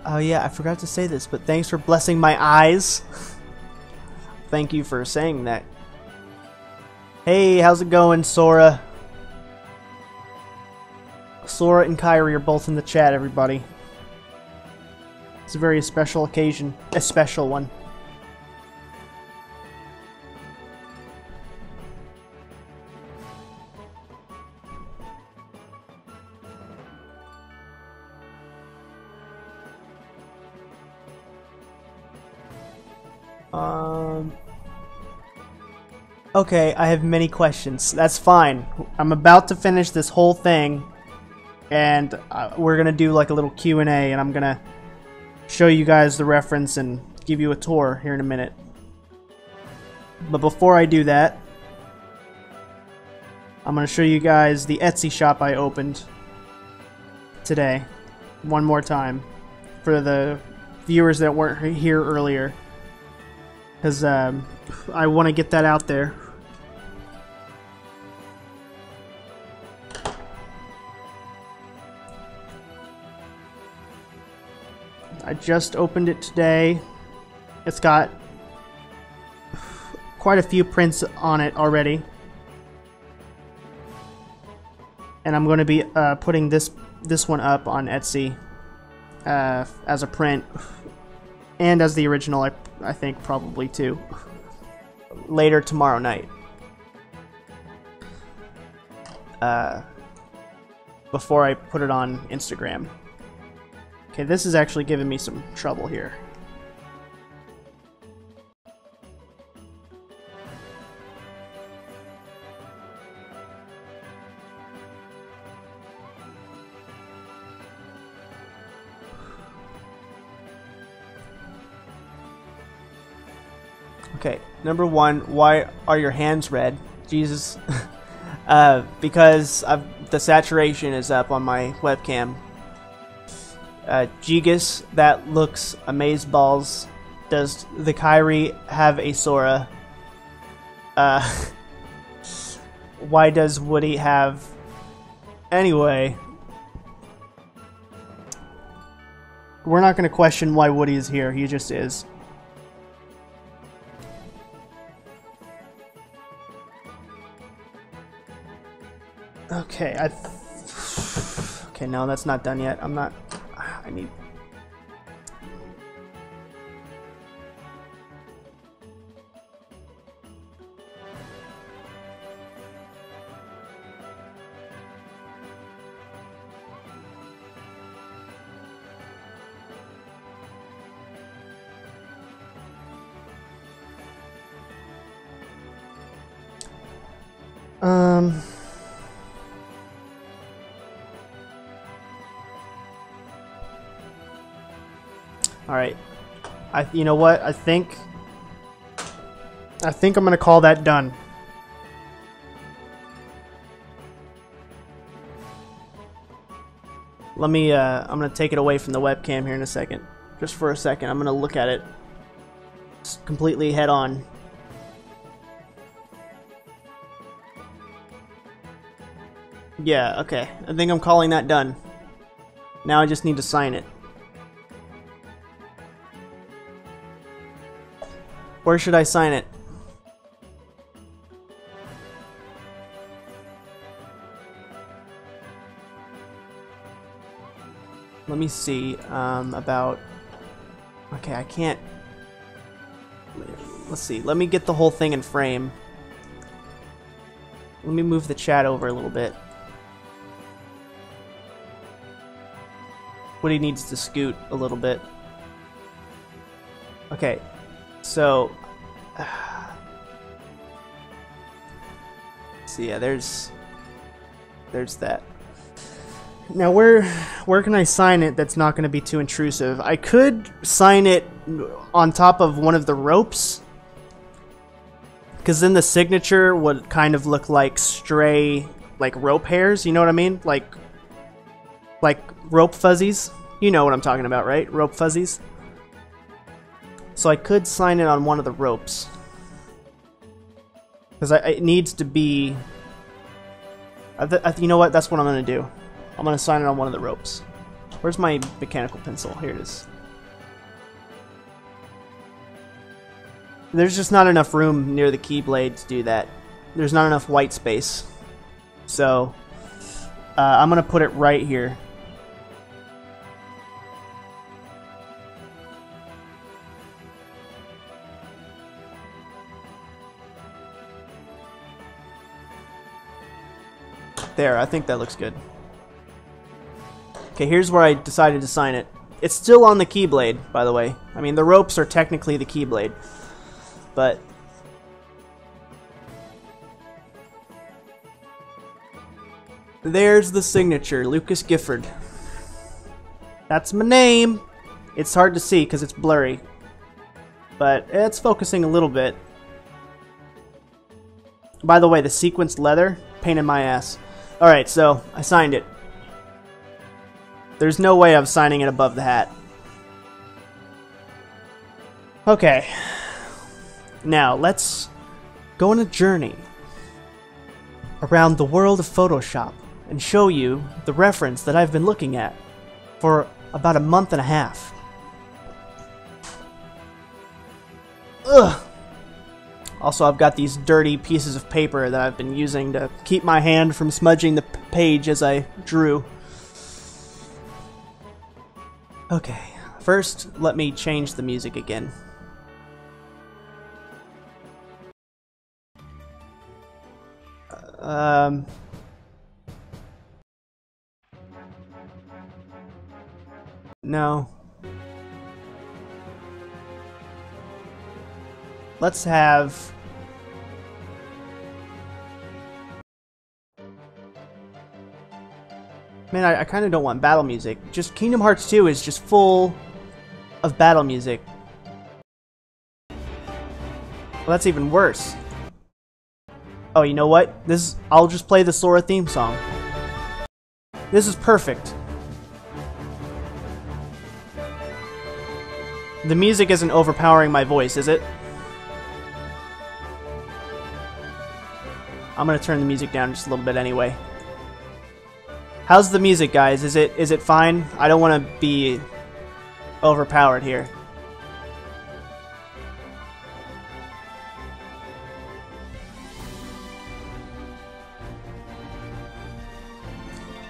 Oh yeah, I forgot to say this, but thanks for blessing my eyes. Thank you for saying that. Hey, how's it going, Sora? Sora and Kyrie are both in the chat, everybody. It's a very special occasion. A special one. Okay, I have many questions. That's fine. I'm about to finish this whole thing, and we're gonna do like a little Q&A, and I'm gonna show you guys the reference and give you a tour here in a minute. But before I do that, I'm gonna show you guys the Etsy shop I opened today, one more time, for the viewers that weren't here earlier, because I want to get that out there. I just opened it today. It's got quite a few prints on it already, and I'm going to be putting this one up on Etsy as a print, and as the original, I think probably too, later tomorrow night, before I put it on Instagram. Okay, this is actually giving me some trouble here. Okay, number one, why are your hands red? Jesus. Because the saturation is up on my webcam. Gigas, that looks amazeballs. Does the KH3 have a Sora? Why does Woody have... Anyway. We're not going to question why Woody is here, he just is. Okay, okay, no, that's not done yet. I'm not... I need... Alright. You know what? I think I'm gonna call that done. Let me, I'm gonna take it away from the webcam here in a second. Just for a second. I'm gonna look at it completely head on. Yeah, okay. I think I'm calling that done. Now I just need to sign it. Where should I sign it? Let me see, about... Okay, I can't... Let's see, let me get the whole thing in frame. Let me move the chat over a little bit. Woody needs to scoot a little bit. Okay. So, yeah, there's that. Now, where can I sign it that's not going to be too intrusive? I could sign it on top of one of the ropes, because then the signature would kind of look like stray, like rope hairs. You know what I mean? Like rope fuzzies. You know what I'm talking about, right? Rope fuzzies. So I could sign it on one of the ropes, because it needs to be... you know what? That's what I'm going to do. I'm going to sign it on one of the ropes. Where's my mechanical pencil? Here it is. There's just not enough room near the keyblade to do that. There's not enough white space. So I'm going to put it right here. There, I think that looks good. Okay, here's where I decided to sign it. It's still on the keyblade, by the way. I mean, the ropes are technically the keyblade. but there's the signature, Lucas Gifford. That's my name. It's hard to see because it's blurry, but it's focusing a little bit. By the way, the sequenced leather, pain in my ass. Alright, so I signed it. There's no way I'm signing it above the hat. Okay. Now, let's go on a journey around the world of Photoshop and show you the reference that I've been looking at for about a month and a half. Ugh. Also, I've got these dirty pieces of paper that I've been using to keep my hand from smudging the page as I drew. Okay, first let me change the music again. No. Let's have... Man, I kind of don't want battle music. Just Kingdom Hearts 2 is just full of battle music. Well, that's even worse. Oh, you know what? I'll just play the Sora theme song. This is perfect. The music isn't overpowering my voice, is it? I'm gonna turn the music down just a little bit anyway. How's the music, guys? Is it fine? I don't want to be overpowered here.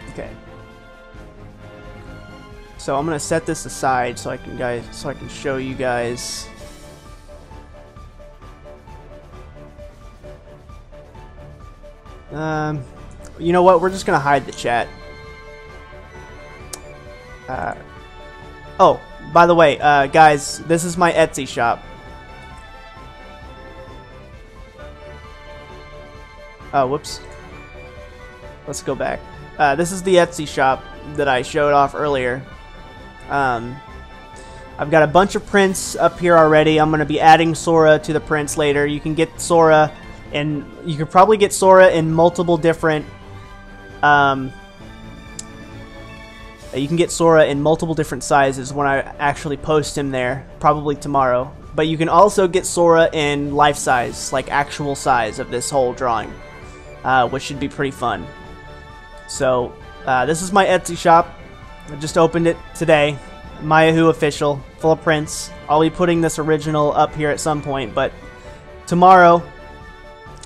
Okay. So I'm gonna set this aside so I can show you guys. You know what? We're just gonna hide the chat. Oh, by the way, guys, this is my Etsy shop. Oh, whoops. Let's go back. This is the Etsy shop that I showed off earlier. I've got a bunch of prints up here already. I'm going to be adding Sora to the prints later. You can get Sora, and you can probably get Sora in multiple different... you can get Sora in multiple different sizes when I actually post him there, probably tomorrow. But you can also get Sora in life size, like actual size of this whole drawing, which should be pretty fun. So, this is my Etsy shop. I just opened it today. Mayahu official, full of prints. I'll be putting this original up here at some point, but tomorrow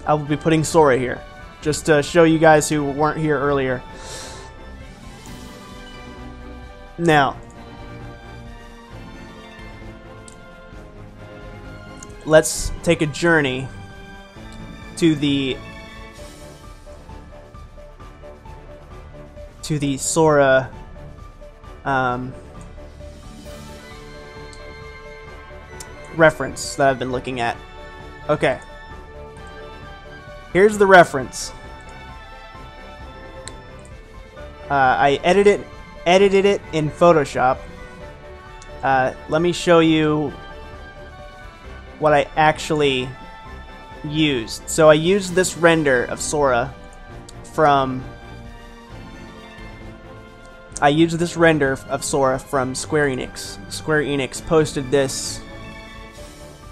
I will be putting Sora here, just to show you guys who weren't here earlier. Now, let's take a journey to the Sora reference that I've been looking at. Okay, here's the reference. I edited it in Photoshop. Let me show you what I actually used. So I used this render of Sora from Square Enix. Square Enix posted this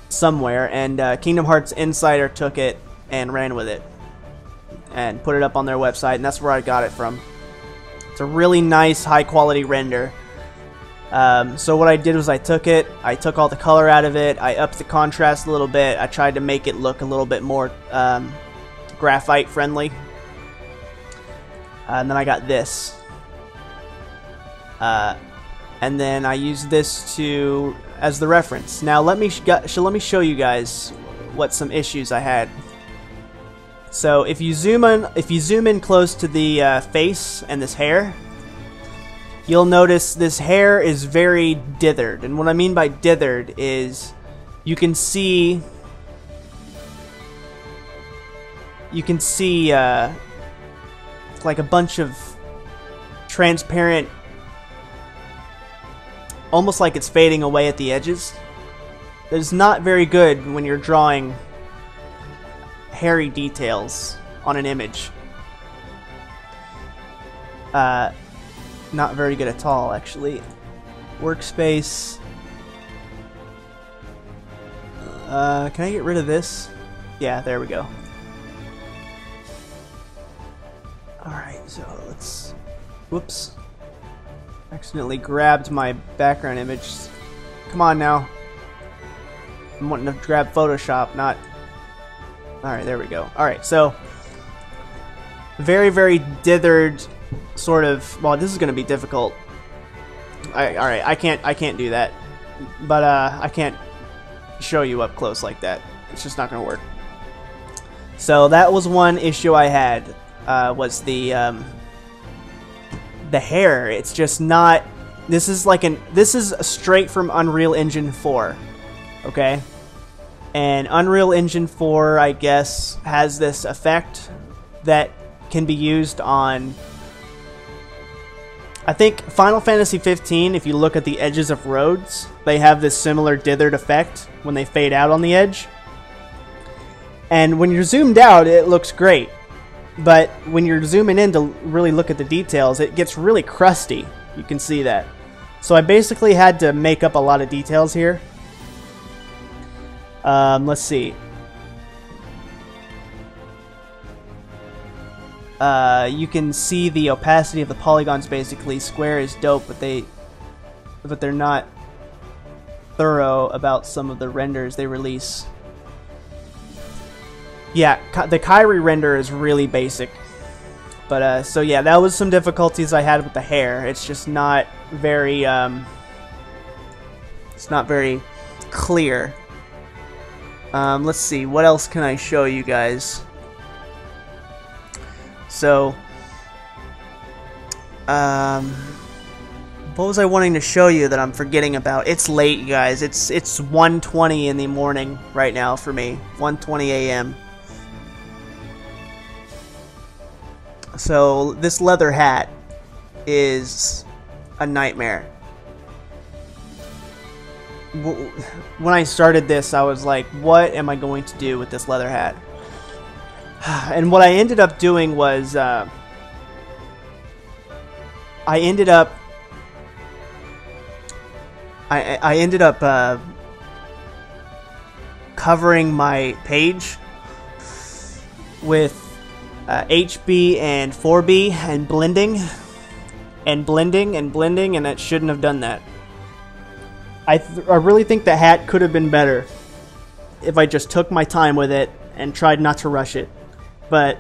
somewhere, and Kingdom Hearts Insider took it and ran with it and put it up on their website, and that's where I got it from. It's a really nice, high-quality render. So what I did was I took all the color out of it, I upped the contrast a little bit, I tried to make it look a little bit more graphite-friendly. And then I got this. And then I used this as the reference. Now let me show you guys what some issues I had. So if you zoom in close to the face and this hair, you'll notice this hair is very dithered. And what I mean by dithered is you can see you can see like a bunch of transparent, almost like it's fading away at the edges. It's not very good when you're drawing hairy details on an image. Not very good at all, actually. Workspace. Can I get rid of this? Yeah, there we go. Alright, so let's... Whoops. Accidentally grabbed my background image. Come on now. I'm wanting to grab Photoshop, not... Alright, there we go. Alright, so... Very, very dithered sort of... Well, this is going to be difficult. Alright, I can't do that. But, I can't show you up close like that. It's just not going to work. So, that was one issue I had. Was the hair. It's just not... This is straight from Unreal Engine 4. Okay? And Unreal Engine 4, I guess, has this effect that can be used on... I think Final Fantasy 15, if you look at the edges of roads, they have this similar dithered effect when they fade out on the edge. And when you're zoomed out, it looks great. But when you're zooming in to really look at the details, it gets really crusty. You can see that. So I basically had to make up a lot of details here. Let's see. You can see the opacity of the polygons. Basically, square is dope, but they're not thorough about some of the renders they release. Yeah, the Kyrie render is really basic. But, so yeah, that was some difficulties I had with the hair. It's just not very, it's not very clear. Let's see, what else can I show you guys? So, what was I wanting to show you that I'm forgetting about? It's late, you guys. It's 1:20 in the morning right now for me. 1:20 a.m. So this leather hat is a nightmare. When I started this, I was like, what am I going to do with this leather hat? And what I ended up doing was I ended up covering my page with HB and 4B and blending, and it shouldn't have done that. I really think the hat could have been better if I just took my time with it and tried not to rush it. But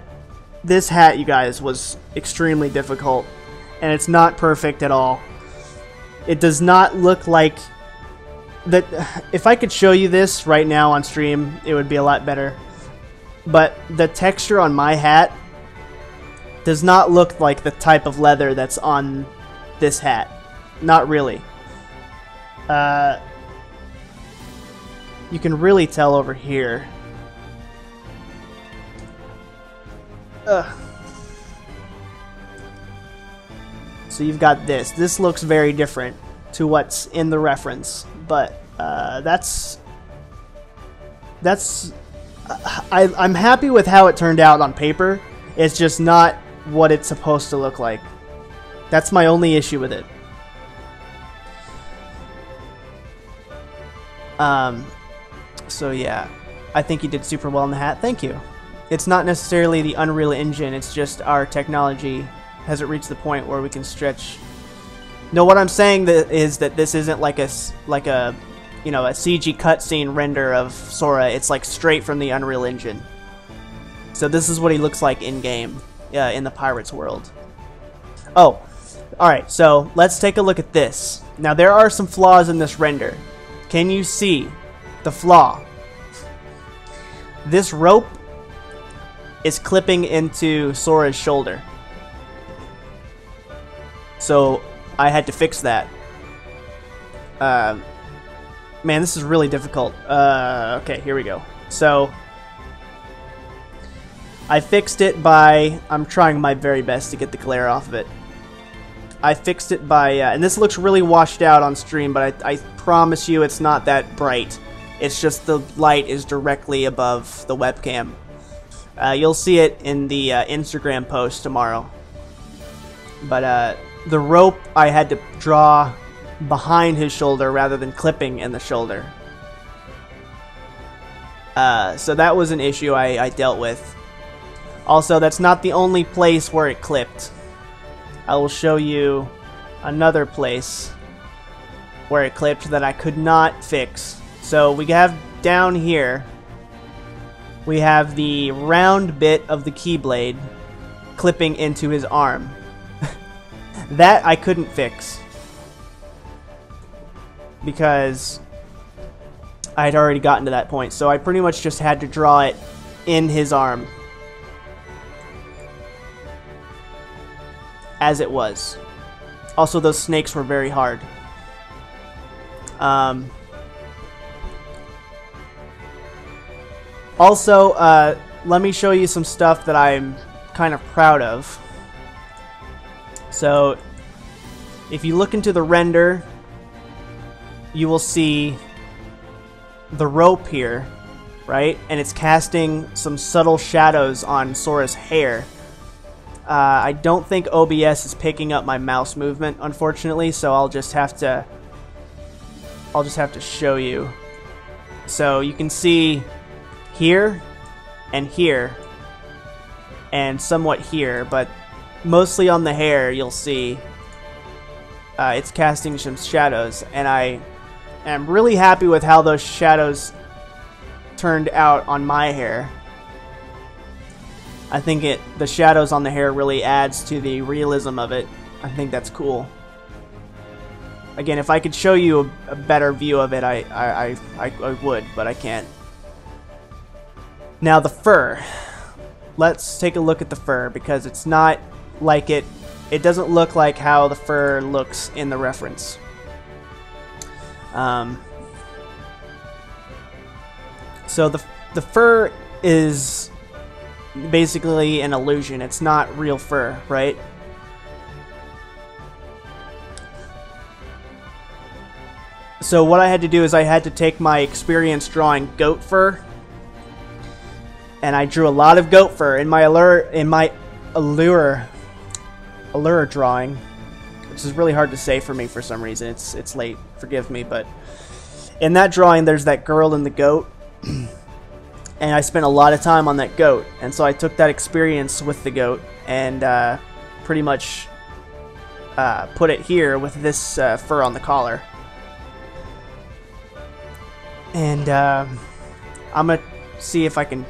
this hat, you guys, was extremely difficult, and it's not perfect at all. It does not look like that. If I could show you this right now on stream, it would be a lot better. But the texture on my hat does not look like the type of leather that's on this hat. Not really. You can really tell over here. So you've got this. This looks very different to what's in the reference, but I'm happy with how it turned out on paper. It's just not what it's supposed to look like. That's my only issue with it. So yeah, I think you did super well in the hat. Thank you. It's not necessarily the Unreal Engine, it's just our technology hasn't reached the point where we can stretch. No, what I'm saying is that this isn't like a you know, a CG cutscene render of Sora. It's like straight from the Unreal Engine. So this is what he looks like in game, in the Pirates world. Oh, alright, so let's take a look at this. Now there are some flaws in this render. Can you see the flaw? This rope is clipping into Sora's shoulder. So I had to fix that. Man, this is really difficult. Okay, here we go. So I fixed it by... I'm trying my very best to get the glare off of it. I fixed it by... and this looks really washed out on stream, but I promise you it's not that bright. It's just the light is directly above the webcam. You'll see it in the Instagram post tomorrow. But the rope I had to draw behind his shoulder rather than clipping in the shoulder. So that was an issue I dealt with. Also, that's not the only place where it clipped. I will show you another place where it clipped that I could not fix. So we have down here, we have the round bit of the keyblade clipping into his arm. That I couldn't fix because I had already gotten to that point. So I pretty much just had to draw it in his arm as it was. Also, those snakes were very hard. Also, let me show you some stuff that I'm kind of proud of. So, if you look into the render, you will see the rope here, right? And it's casting some subtle shadows on Sora's hair. I don't think OBS is picking up my mouse movement, unfortunately, so I'll just have to show you. So you can see here and here and somewhat here, but mostly on the hair you'll see it's casting some shadows, and I am really happy with how those shadows turned out on my hair. I think the shadows on the hair really adds to the realism of it. I think that's cool. Again, if I could show you a better view of it, I would, but I can't. Now the fur. Let's take a look at the fur, because it's not like it doesn't look like how the fur looks in the reference. So the fur is basically an illusion. It's not real fur, right? So what I had to do is I had to take my experience drawing goat fur, and I drew a lot of goat fur in my allure drawing, which is really hard to say for me for some reason. It's late, forgive me, but in that drawing there's that girl and the goat. And I spent a lot of time on that goat, and so I took that experience with the goat and pretty much put it here with this fur on the collar. And I'm gonna see if I can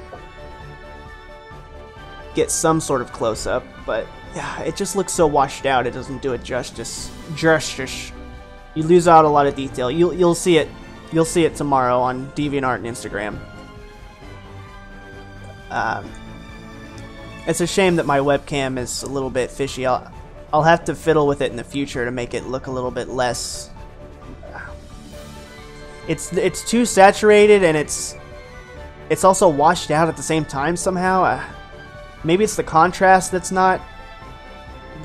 get some sort of close-up, but yeah, it just looks so washed out. It doesn't do it justice. You lose out a lot of detail. You'll see it. You'll see it tomorrow on DeviantArt and Instagram. It's a shame that my webcam is a little bit fishy. I'll have to fiddle with it in the future to make it look a little bit less. It's too saturated, and it's also washed out at the same time somehow. Maybe it's the contrast that's not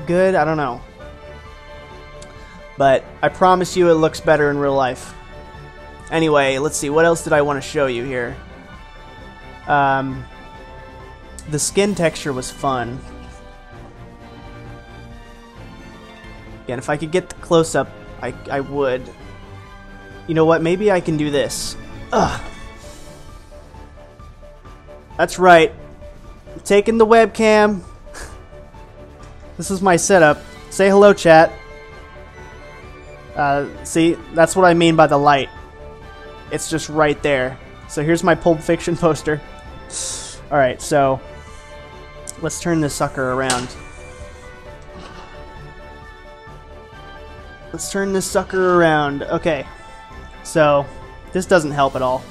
good. I don't know. But I promise you it looks better in real life. Anyway, let's see. What else did I want to show you here? The skin texture was fun. Again, if I could get the close-up, I would. You know what? Maybe I can do this. Ugh. That's right. I'm taking the webcam. This is my setup. Say hello, chat. See, that's what I mean by the light. It's just right there. So here's my Pulp Fiction poster. Alright, so let's turn this sucker around. Let's turn this sucker around. Okay. So, this doesn't help at all.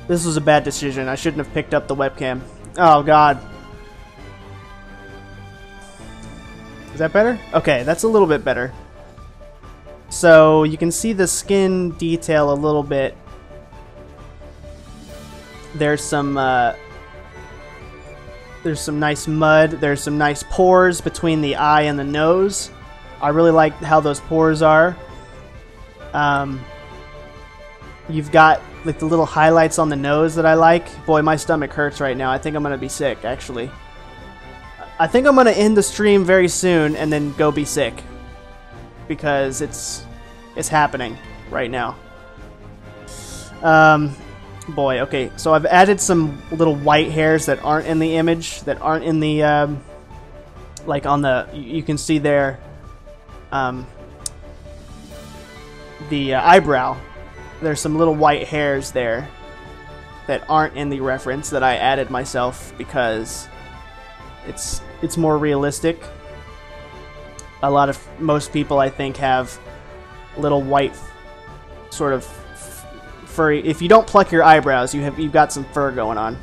This was a bad decision. I shouldn't have picked up the webcam. Oh, God. Is that better? Okay, that's a little bit better. So, you can see the skin detail a little bit There's some nice mud. There's some nice pores between the eye and the nose. I really like how those pores are. You've got like the little highlights on the nose that I like. Boy, my stomach hurts right now. I think I'm gonna be sick, actually. I think I'm gonna end the stream very soon and then go be sick, because it's happening right now. Boy, okay, so I've added some little white hairs that aren't in the image, that aren't in the like on the, you can see there, the eyebrow. There's some little white hairs there that aren't in the reference that I added myself because it's more realistic. Most people, I think, have little white sort of furry. If you don't pluck your eyebrows, you've got some fur going on.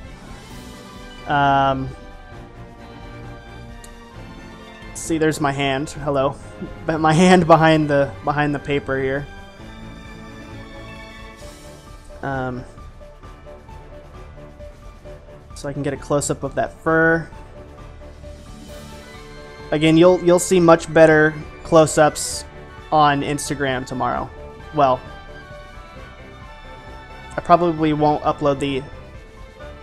See, there's my hand. Hello, my hand behind the paper here. So I can get a close-up of that fur. Again, you'll see much better close-ups on Instagram tomorrow. Well, I probably won't upload the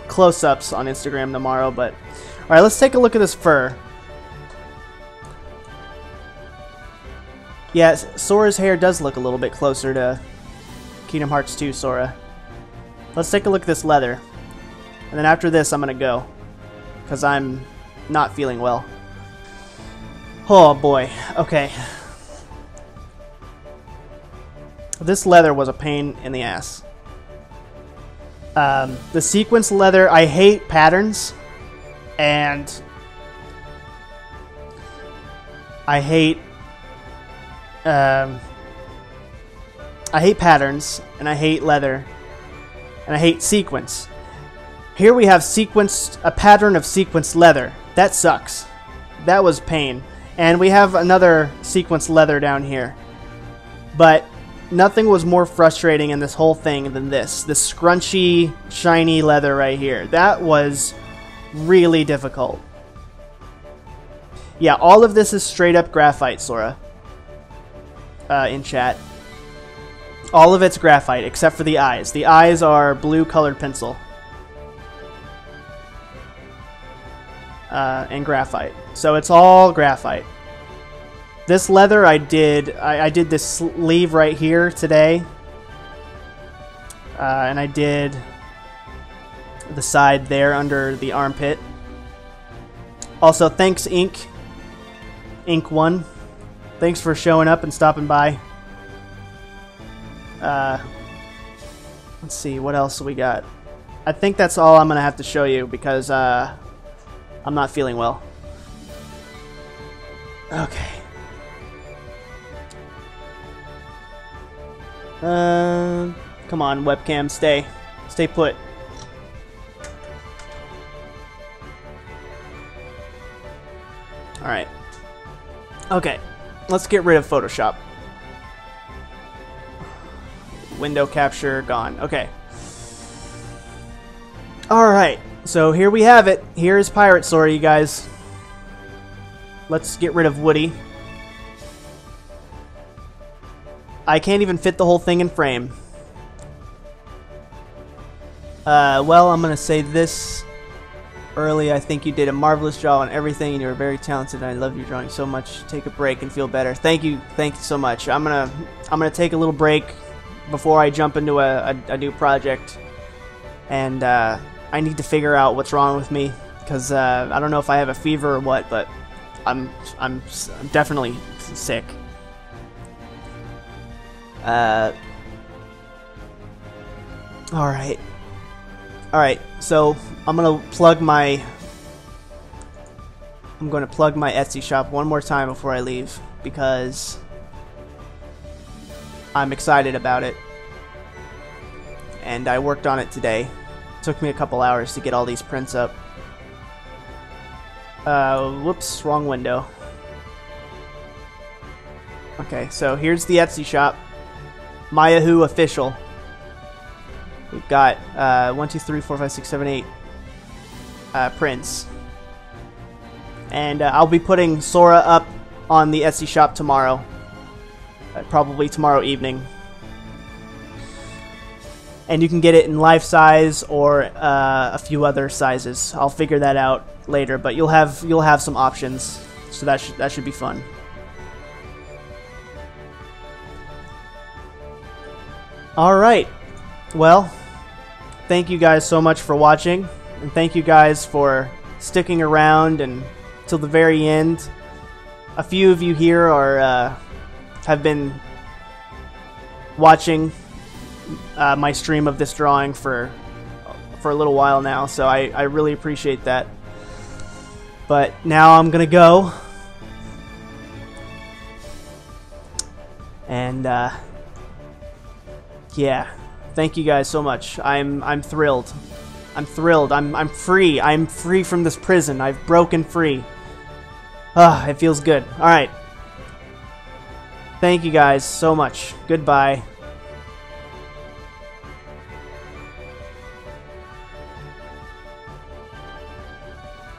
close-ups on Instagram tomorrow, but alright, let's take a look at this fur. Yeah, Sora's hair does look a little bit closer to Kingdom Hearts 2 Sora. Let's take a look at this leather. And then after this, I'm gonna go, because I'm not feeling well. Oh boy, okay. This leather was a pain in the ass. The sequence leather, I hate patterns, and I hate patterns, and I hate leather, and I hate sequence. Here we have a pattern of sequenced leather. That sucks. That was pain. And we have another sequenced leather down here. But nothing was more frustrating in this whole thing than this scrunchy, shiny leather right here. That was really difficult. Yeah, all of this is straight up graphite, Sora. In chat. All of it's graphite, except for the eyes. The eyes are blue colored pencil. And graphite. So it's all graphite. This leather I did this sleeve right here today. And I did the side there under the armpit. Also, thanks Ink1. Thanks for showing up and stopping by. Let's see, what else we got? I think that's all I'm gonna have to show you because I'm not feeling well. Okay. Come on, webcam, stay put. All right. Okay, let's get rid of Photoshop. Window capture gone. Okay. All right. So here we have it. Here is Pirate Sora, you guys. Let's get rid of Woody. I can't even fit the whole thing in frame. Well, I'm gonna say this early. I think you did a marvelous job on everything, and you were very talented. And I love your drawing so much. Take a break and feel better. Thank you so much. I'm gonna take a little break before I jump into a new project, and I need to figure out what's wrong with me, because I don't know if I have a fever or what, but I'm definitely sick. Alright, so I'm gonna plug my Etsy shop one more time before I leave, because I'm excited about it, and I worked on it today. It took me a couple hours to get all these prints up. Whoops, wrong window. Okay, so here's the Etsy shop. Mayahu Official. got 1, 2, 3, 4, 5, 6, 7, 8 prints. And I'll be putting Sora up on the Etsy shop tomorrow. Probably tomorrow evening. And you can get it in life size or a few other sizes. I'll figure that out later, but you'll have some options, so that should be fun. All right, well, thank you guys so much for watching, and thank you guys for sticking around and till the very end. A few of you here are have been watching my stream of this drawing for a little while now, so I really appreciate that. But now I'm gonna go, and yeah, thank you guys so much. I'm thrilled. I'm thrilled. I'm free. I'm free from this prison. I've broken free. Ah, it feels good. All right. Thank you guys so much. Goodbye.